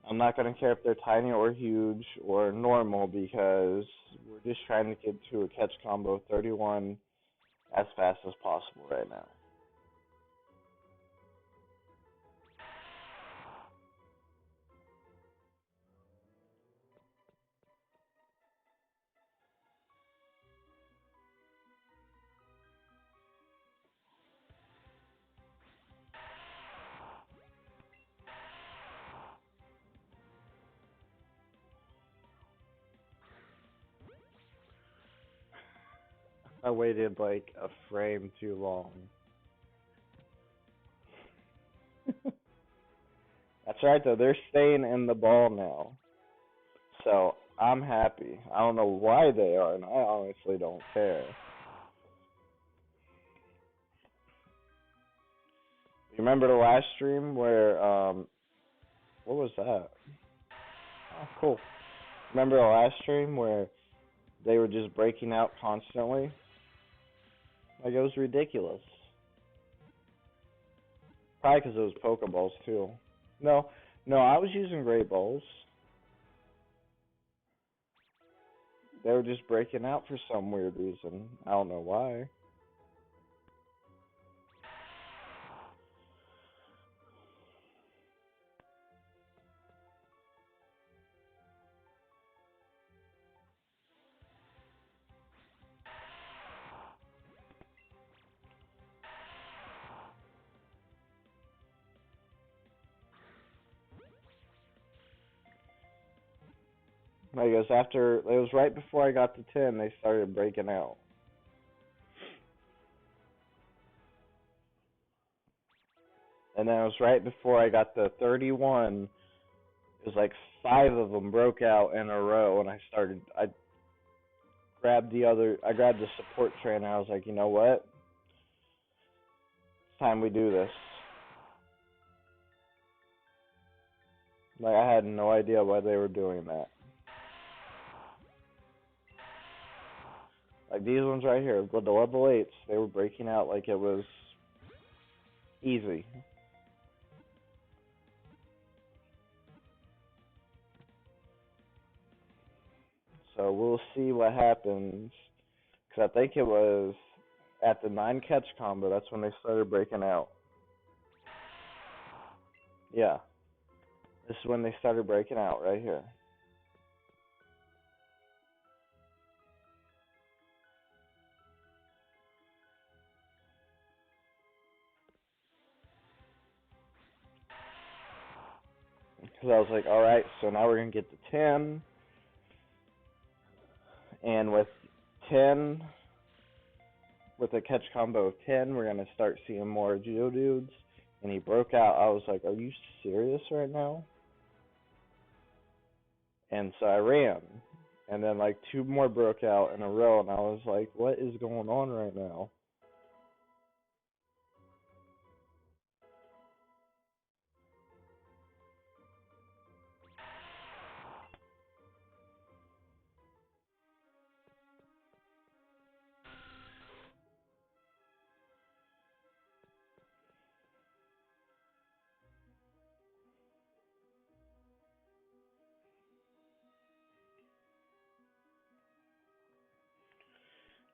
I'm not going to care if they're tiny or huge or normal because we're just trying to get to a catch combo 31 as fast as possible right now. I waited like a frame too long. That's right though, they're staying in the ball now. So I'm happy. I don't know why they are, and I honestly don't care. You remember the last stream where what was that? Oh, cool. Remember the last stream where they were just breaking out constantly? Like, it was ridiculous. Probably because it was Pokeballs, too. No, I was using Great Balls. They were just breaking out for some weird reason. I don't know why. I guess it was right before I got to 10, they started breaking out. And then it was right before I got to 31, it was like 5 of them broke out in a row, and I grabbed the support tray, and I was like, you know what? time we do this. Like, I had no idea why they were doing that. Like, these ones right here, the level 8s, they were breaking out like it was easy. So we'll see what happens. Because I think it was at the 9 catch combo, that's when they started breaking out. Yeah. This is when they started breaking out, right here. Because I was like, alright, so now we're going to get to 10. And with 10, with a catch combo of 10, we're going to start seeing more Geodudes. And he broke out. I was like, are you serious right now? And so I ran. And then like 2 more broke out in a row. And I was like, what is going on right now?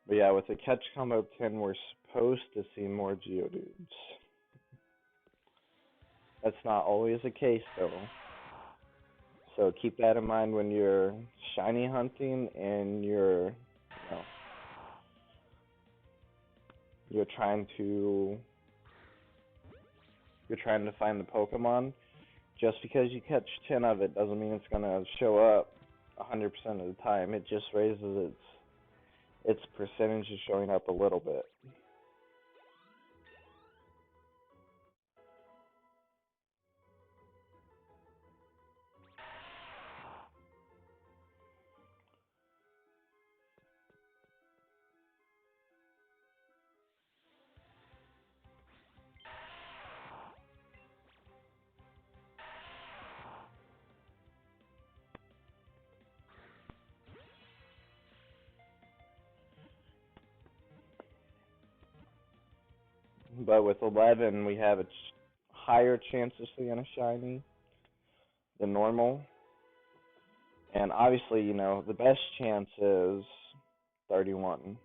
But yeah, with the catch combo of 10, we're supposed to see more Geodudes. That's not always the case, though. So keep that in mind when you're shiny hunting and you're trying to find the Pokemon. Just because you catch 10 of it doesn't mean it's gonna show up 100% of the time. It just raises its percentage of showing up a little bit. But with 11, we have a higher chance of seeing a shiny than normal. And obviously, the best chance is 31.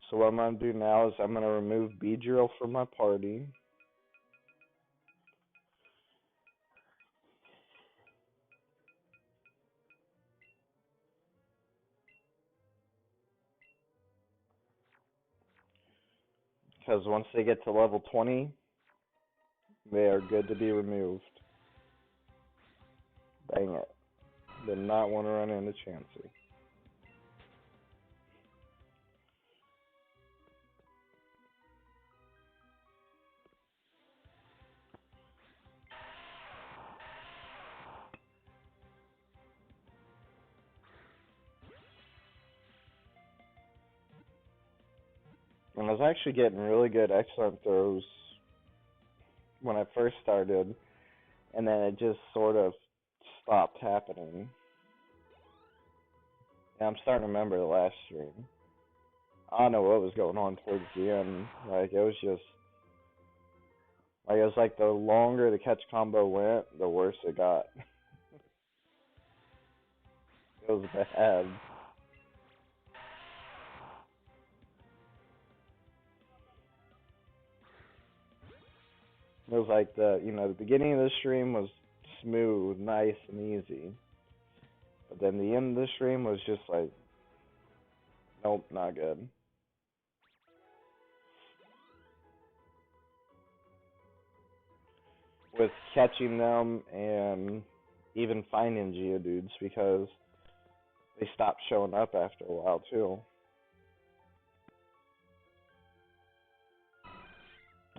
So what I'm going to do now is I'm going to remove Beedrill from my party. Because once they get to level 20, they are good to be removed. Dang it. Did not want to run into Chansey. And I was actually getting really good excellent throws when I first started, and then it just sort of stopped happening. And I'm starting to remember the last stream. I don't know what was going on towards the end. Like, it was like the longer the catch combo went, the worse it got. It was bad. It was like the beginning of the stream was smooth, nice, and easy. But then the end of the stream was just like, nope, not good. With catching them and even finding Geodudes because they stopped showing up after a while too.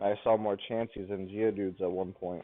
I saw more Chanseys than Geodudes at one point.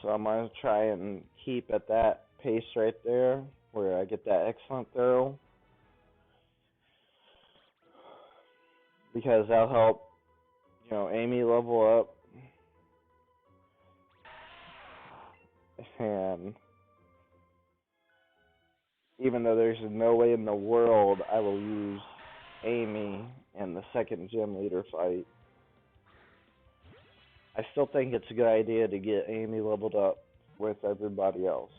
So I'm going to try and keep at that pace right there where I get that excellent throw because that'll help, Amy level up. And even though there's no way in the world I will use Amy in the second gym leader fight, I still think it's a good idea to get Amy leveled up with everybody else.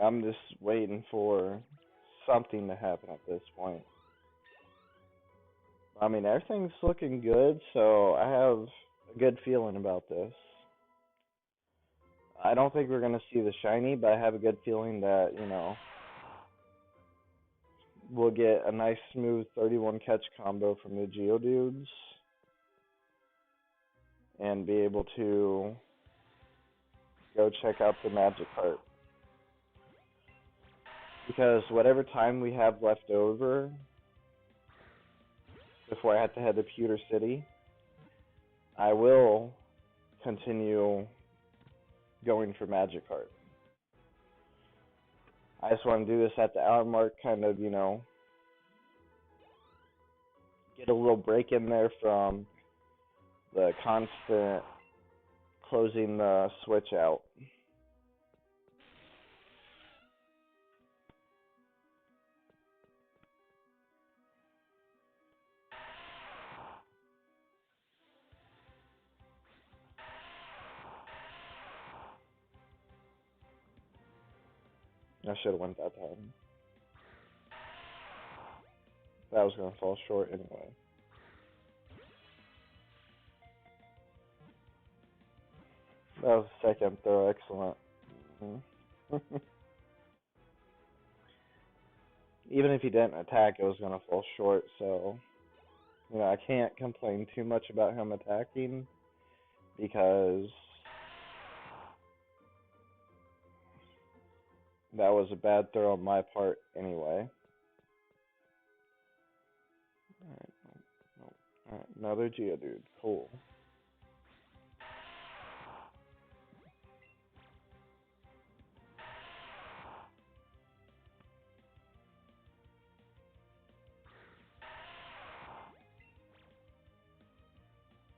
I'm just waiting for something to happen at this point. I mean, everything's looking good, so I have a good feeling about this. I don't think we're going to see the shiny, but I have a good feeling that, we'll get a nice smooth 31 catch combo from the Geodudes and be able to go check out the Magikarp. Because whatever time we have left over before I have to head to Pewter City, I will continue going for Magikarp. I just want to do this at the hour mark, kind of, get a little break in there from the constant closing the switch out. I should have went that time. That was going to fall short anyway. That was the second throw, excellent. Even if he didn't attack, it was going to fall short, so, I can't complain too much about him attacking because that was a bad throw on my part anyway. Alright, another Geodude, cool.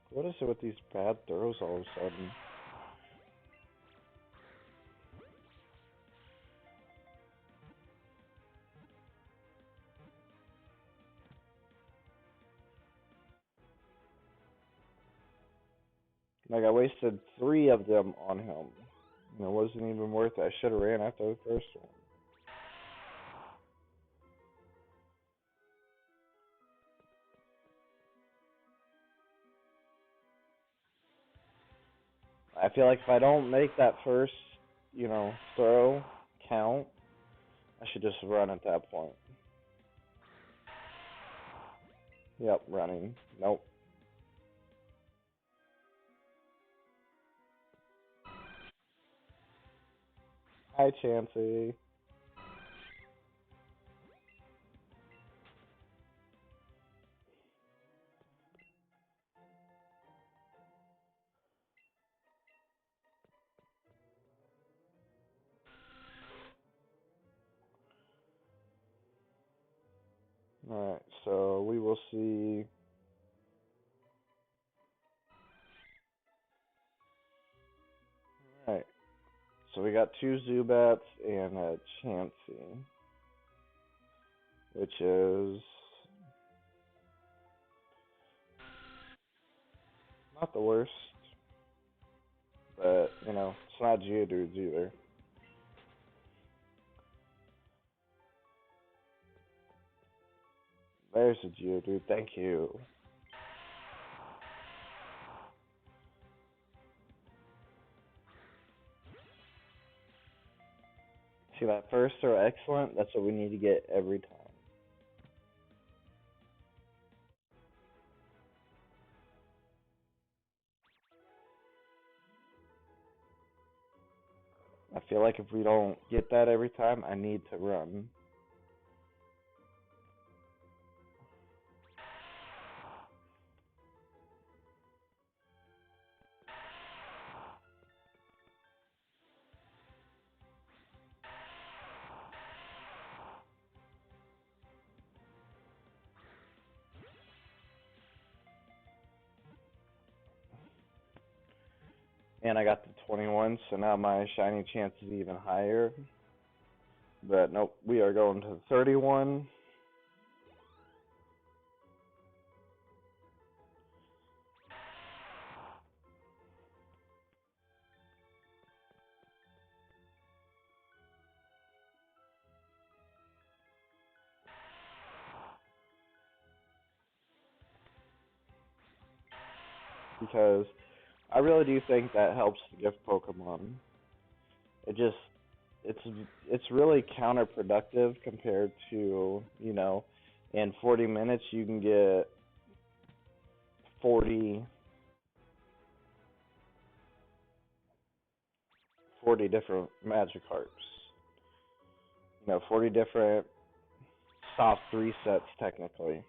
What is it with these bad throws all of a sudden? Like, I wasted 3 of them on him. And it wasn't even worth it. I should have ran after the first one. I feel like if I don't make that first, throw count, I should just run at that point. Yep, running. Nope. Hi, Chansey. Alright, so we will see. Alright, so we got 2 Zubats and a Chansey, which is not the worst, but it's not Geodudes either. There's a Geodude. Thank you. See that first throw excellent? That's what we need to get every time. I feel like if we don't get that every time, I need to run. And I got the 21, so now my shiny chance is even higher. But nope, we are going to 31. Because I really do think that helps the gift Pokemon. It just it's it's really counterproductive compared to, in 40 minutes you can get 40 40 different Magikarps. 40 different soft resets technically.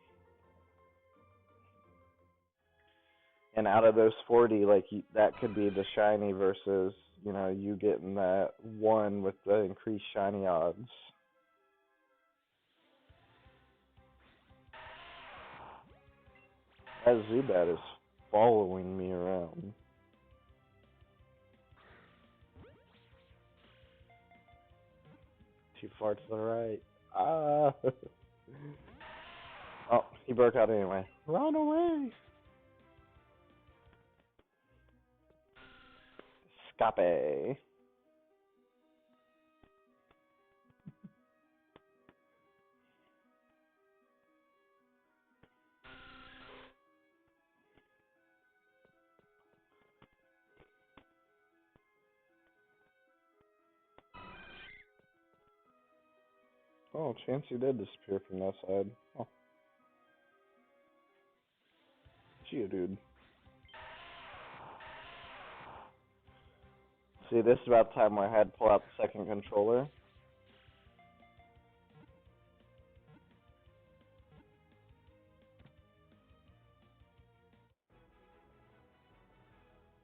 And out of those 40, like that could be the shiny versus, you getting that one with the increased shiny odds. That Zubat is following me around. Too far to the right. Ah! Oh, he broke out anyway. Run away! Escape. Oh, Chansey did disappear from that side. Oh, Geodude. See, this is about the time where I had to pull out the second controller.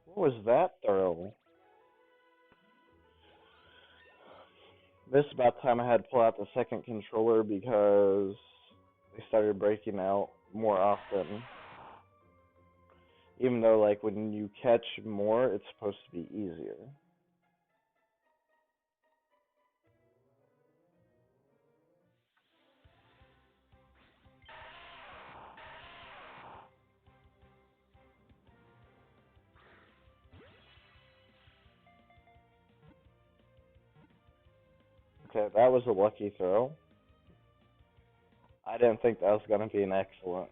What was that throw? This is about the time I had to pull out the second controller because they started breaking out more often. Even though, like, when you catch more, it's supposed to be easier. Okay, that was a lucky throw. I didn't think that was going to be an excellent.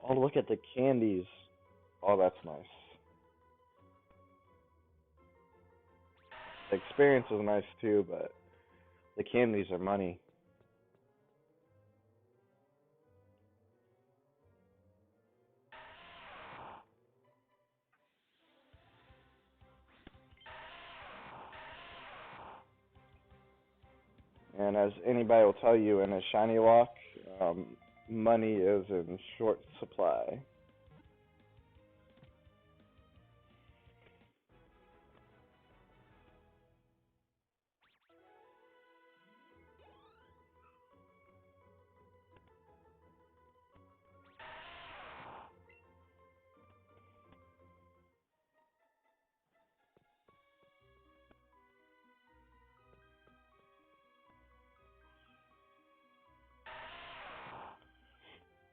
Oh, look at the candies. Oh, that's nice. The experience was nice too, but the candies are money. And as anybody will tell you, in a Shinylocke, money is in short supply.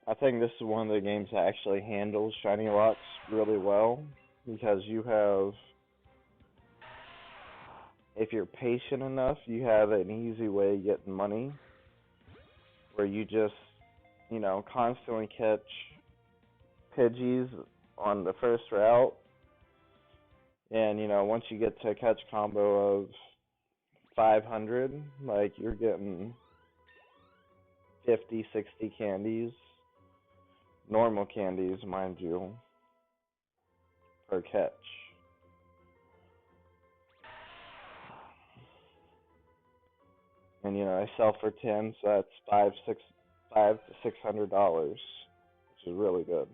I think this is one of the games that actually handles Shinylocke really well because you have, if you're patient enough, you have an easy way of getting money where you just, constantly catch Pidgeys on the first route. And, once you get to a catch combo of 500, like you're getting 50, 60 candies, normal candies, mind you, per catch. And I sell for 10, so that's $500 to $600, which is really good.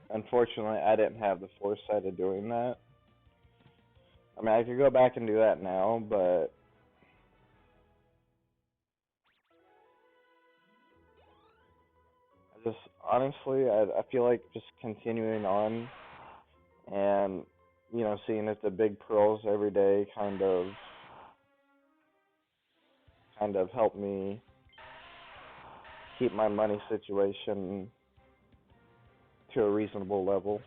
Unfortunately, I didn't have the foresight of doing that. I mean, I could go back and do that now, but I just honestly, I feel like just continuing on and seeing if the big pearls every day kind of help me keep my money situation to a reasonable level.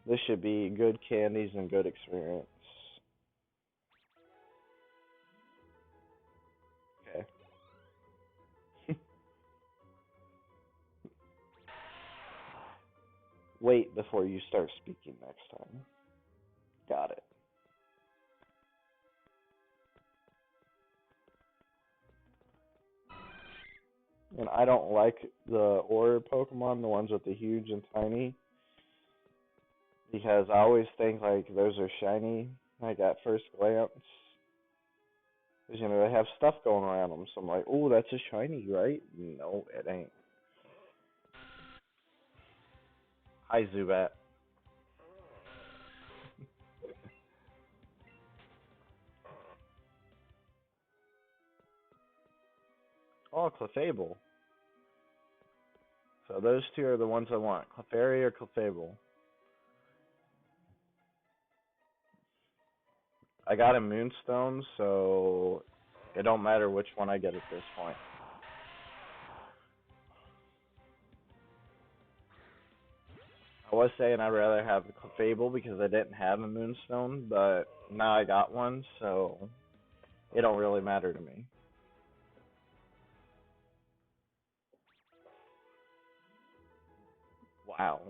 This should be good candies and good experience. Okay. Wait before you start speaking next time. Got it. And I don't like the order Pokemon, the ones with the huge and tiny, because I always think like those are shiny, like at first glance. Because they have stuff going around them, so I'm like, oh, that's a shiny, right? No, it ain't. Hi, Zubat. Oh, Clefable. So those two are the ones I want, Clefairy or Clefable. I got a Moonstone, so it don't matter which one I get at this point. I was saying I'd rather have the Clefable because I didn't have a Moonstone, but now I got one, so it don't really matter to me. Wow.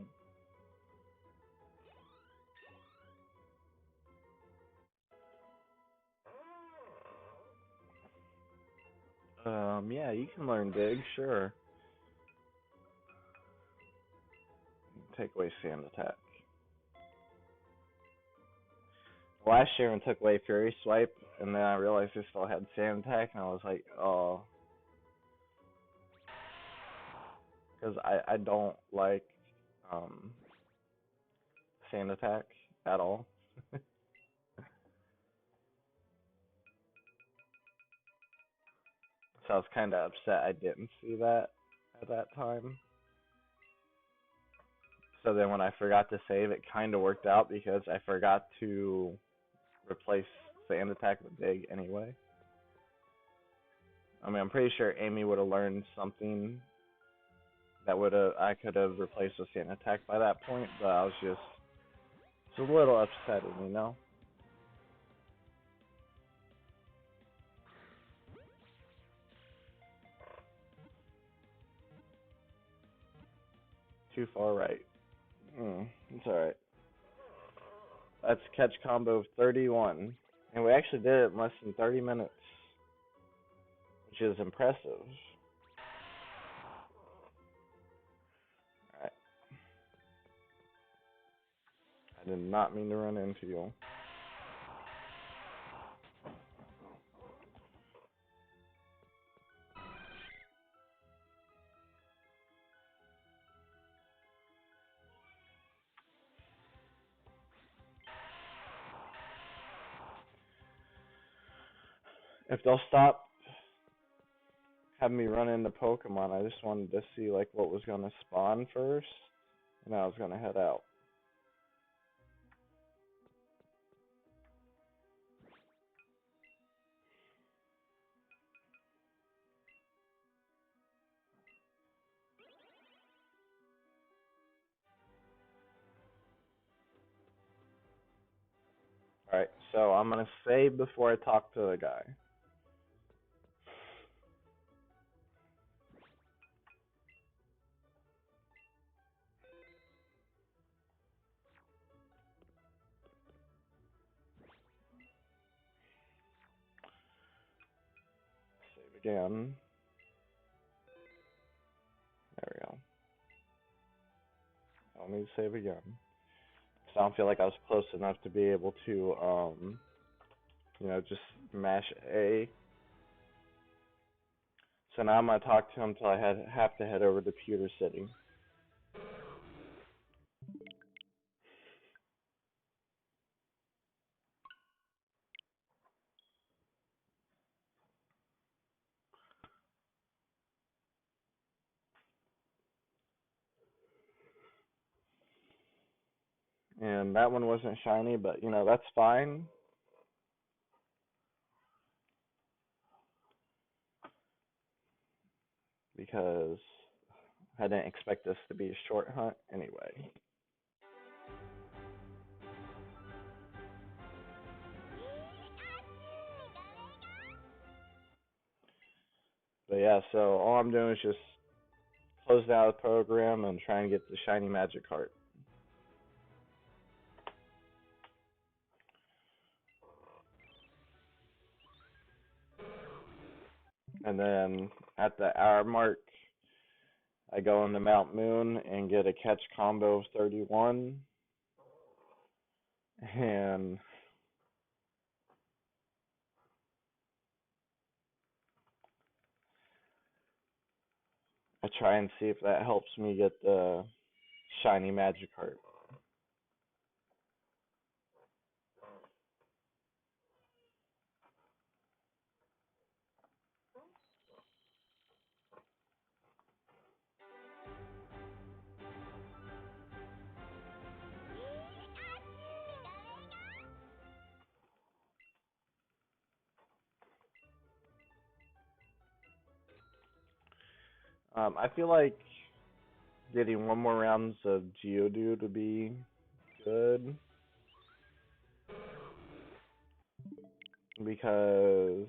Yeah, you can learn Dig, sure. Take away Sand Attack. Last year I took away Fury Swipe, and then I realized I still had Sand Attack, and I was like, oh. Because I don't like um, Sand Attack at all. So I was kind of upset I didn't see that at that time. So then when I forgot to save, it kind of worked out because I forgot to replace Sand Attack with Dig anyway. I mean, I'm pretty sure Amy would have learned something that would have I could have replaced with Sand Attack by that point, but I was just it's a little upsetting. Too far right. It's alright. That's catch combo of 31. And we actually did it in less than 30 minutes, which is impressive. Alright. I did not mean to run into you. If they'll stop having me run into Pokemon, I just wanted to see like what was gonna spawn first, and I was gonna head out. Alright, so I'm gonna save before I talk to the guy. Save again. There we go. I'll need to save again. So I don't feel like I was close enough to be able to, just mash A. So now I'm gonna talk to him until I have to head over to Pewter City. And that one wasn't shiny, but that's fine. Because I didn't expect this to be a short hunt anyway. But yeah, so all I'm doing is just close down the program and try and get the shiny magikarp. And then at the hour mark, I go into Mount Moon and get a catch combo of 31. And I try and see if that helps me get the shiny magikarp. I feel like getting one more rounds of Geodude would be good. Because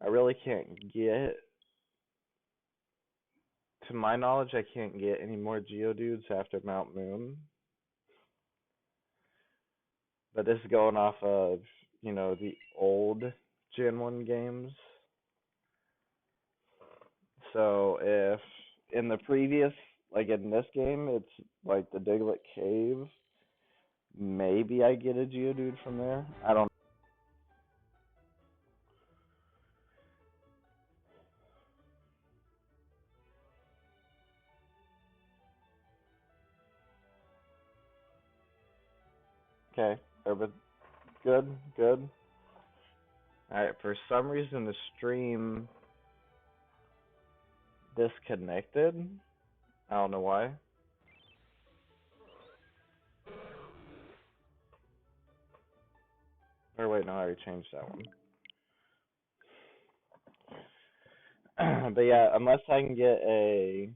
I really can't get, to my knowledge, I can't get any more Geodudes after Mount Moon. But this is going off of, the old Gen 1 games. So if in the previous, like in this game, it's like the Diglett Cave, maybe I get a Geodude from there. I don't. Okay, everybody, good, good. Alright, for some reason the stream disconnected. I don't know why. Or wait, no, I already changed that one. But yeah, unless I can get a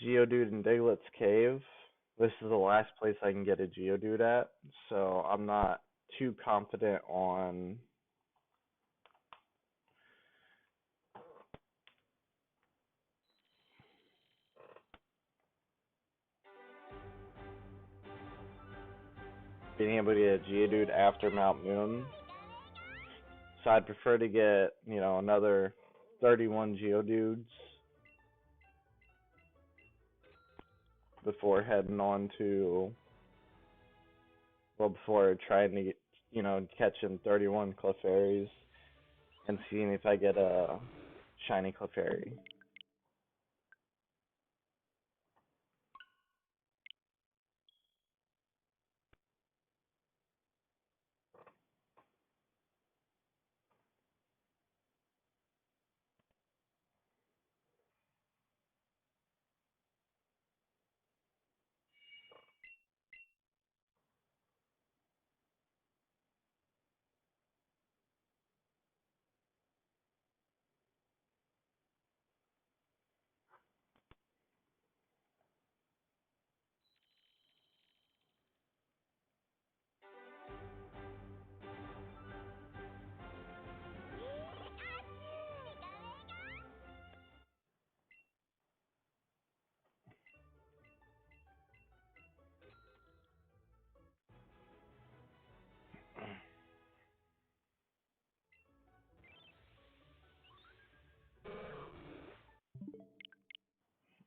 Geodude in Diglett's Cave, this is the last place I can get a Geodude at, so I'm not too confident on being able to get a Geodude after Mount Moon. So I'd prefer to get, another 31 Geodudes before heading on to, before trying to get, catching 31 Clefairies. and seeing if I get a shiny Clefairy.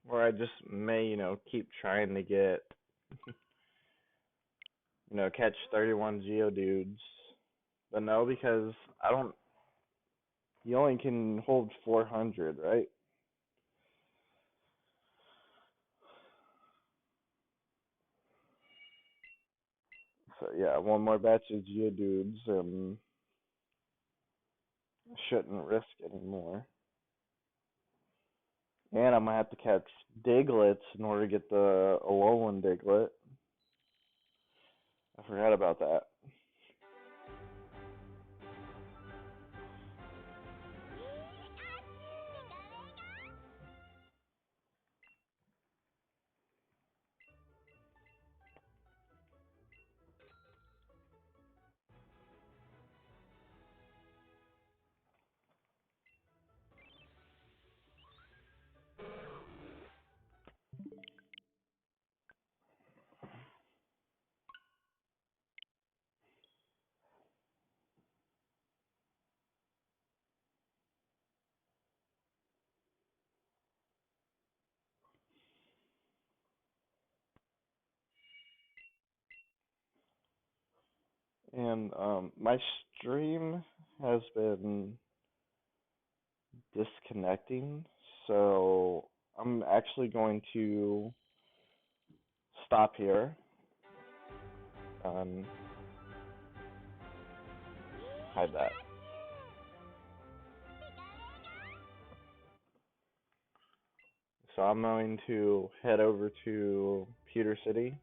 Or I just may, keep trying to get, catch 31 Geodudes. But no, because I don't, you only can hold 400, right? So yeah, one more batch of Geodudes, and I shouldn't risk anymore. And I'm gonna have to catch Diglets in order to get the Alolan Diglett. I forgot about that. And my stream has been disconnecting, so I'm actually going to stop here. Um, Hide that. So I'm going to head over to Pewter City.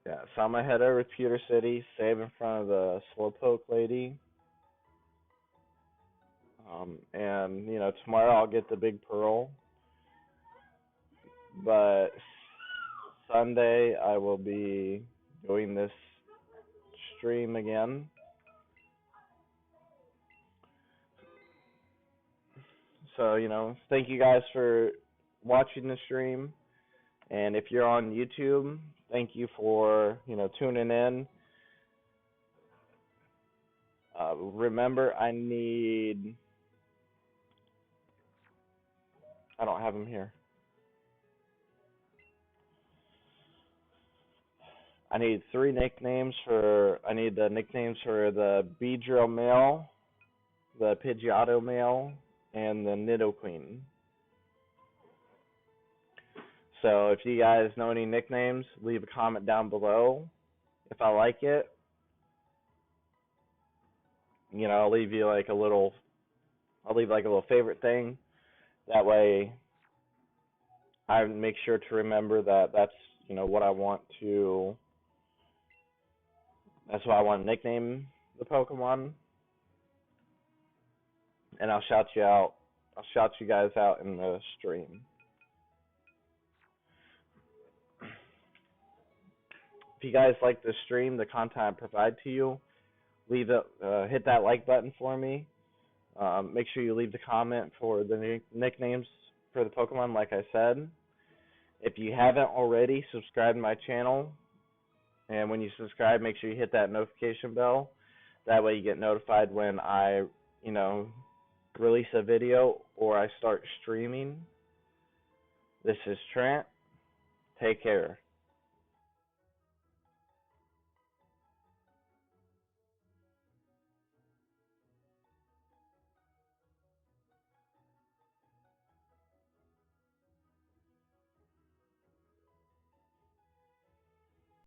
Yeah, so I'm gonna head over to Pewter City, save in front of the Slowpoke lady. And tomorrow I'll get the big pearl, but Sunday I will be doing this stream again. So, thank you guys for watching the stream. And if you're on YouTube, thank you for, tuning in. Remember, I don't have them here. I need the nicknames for the Beedrill male, the Pidgeotto male, and the Nidoqueen. So if you guys know any nicknames, leave a comment down below. If I like it, I'll leave like a little favorite thing. That way I make sure to remember that that's, what I want to, that's what I want to nickname the Pokemon. And I'll shout you out. I'll shout you guys out in the stream. If you guys like the stream, the content I provide to you, hit that like button for me. Make sure you leave the comment for the nicknames for the Pokemon, like I said. If you haven't already, subscribe to my channel. And when you subscribe, make sure you hit that notification bell. That way you get notified when I, you know, release a video or I start streaming. This is Trent. Take care.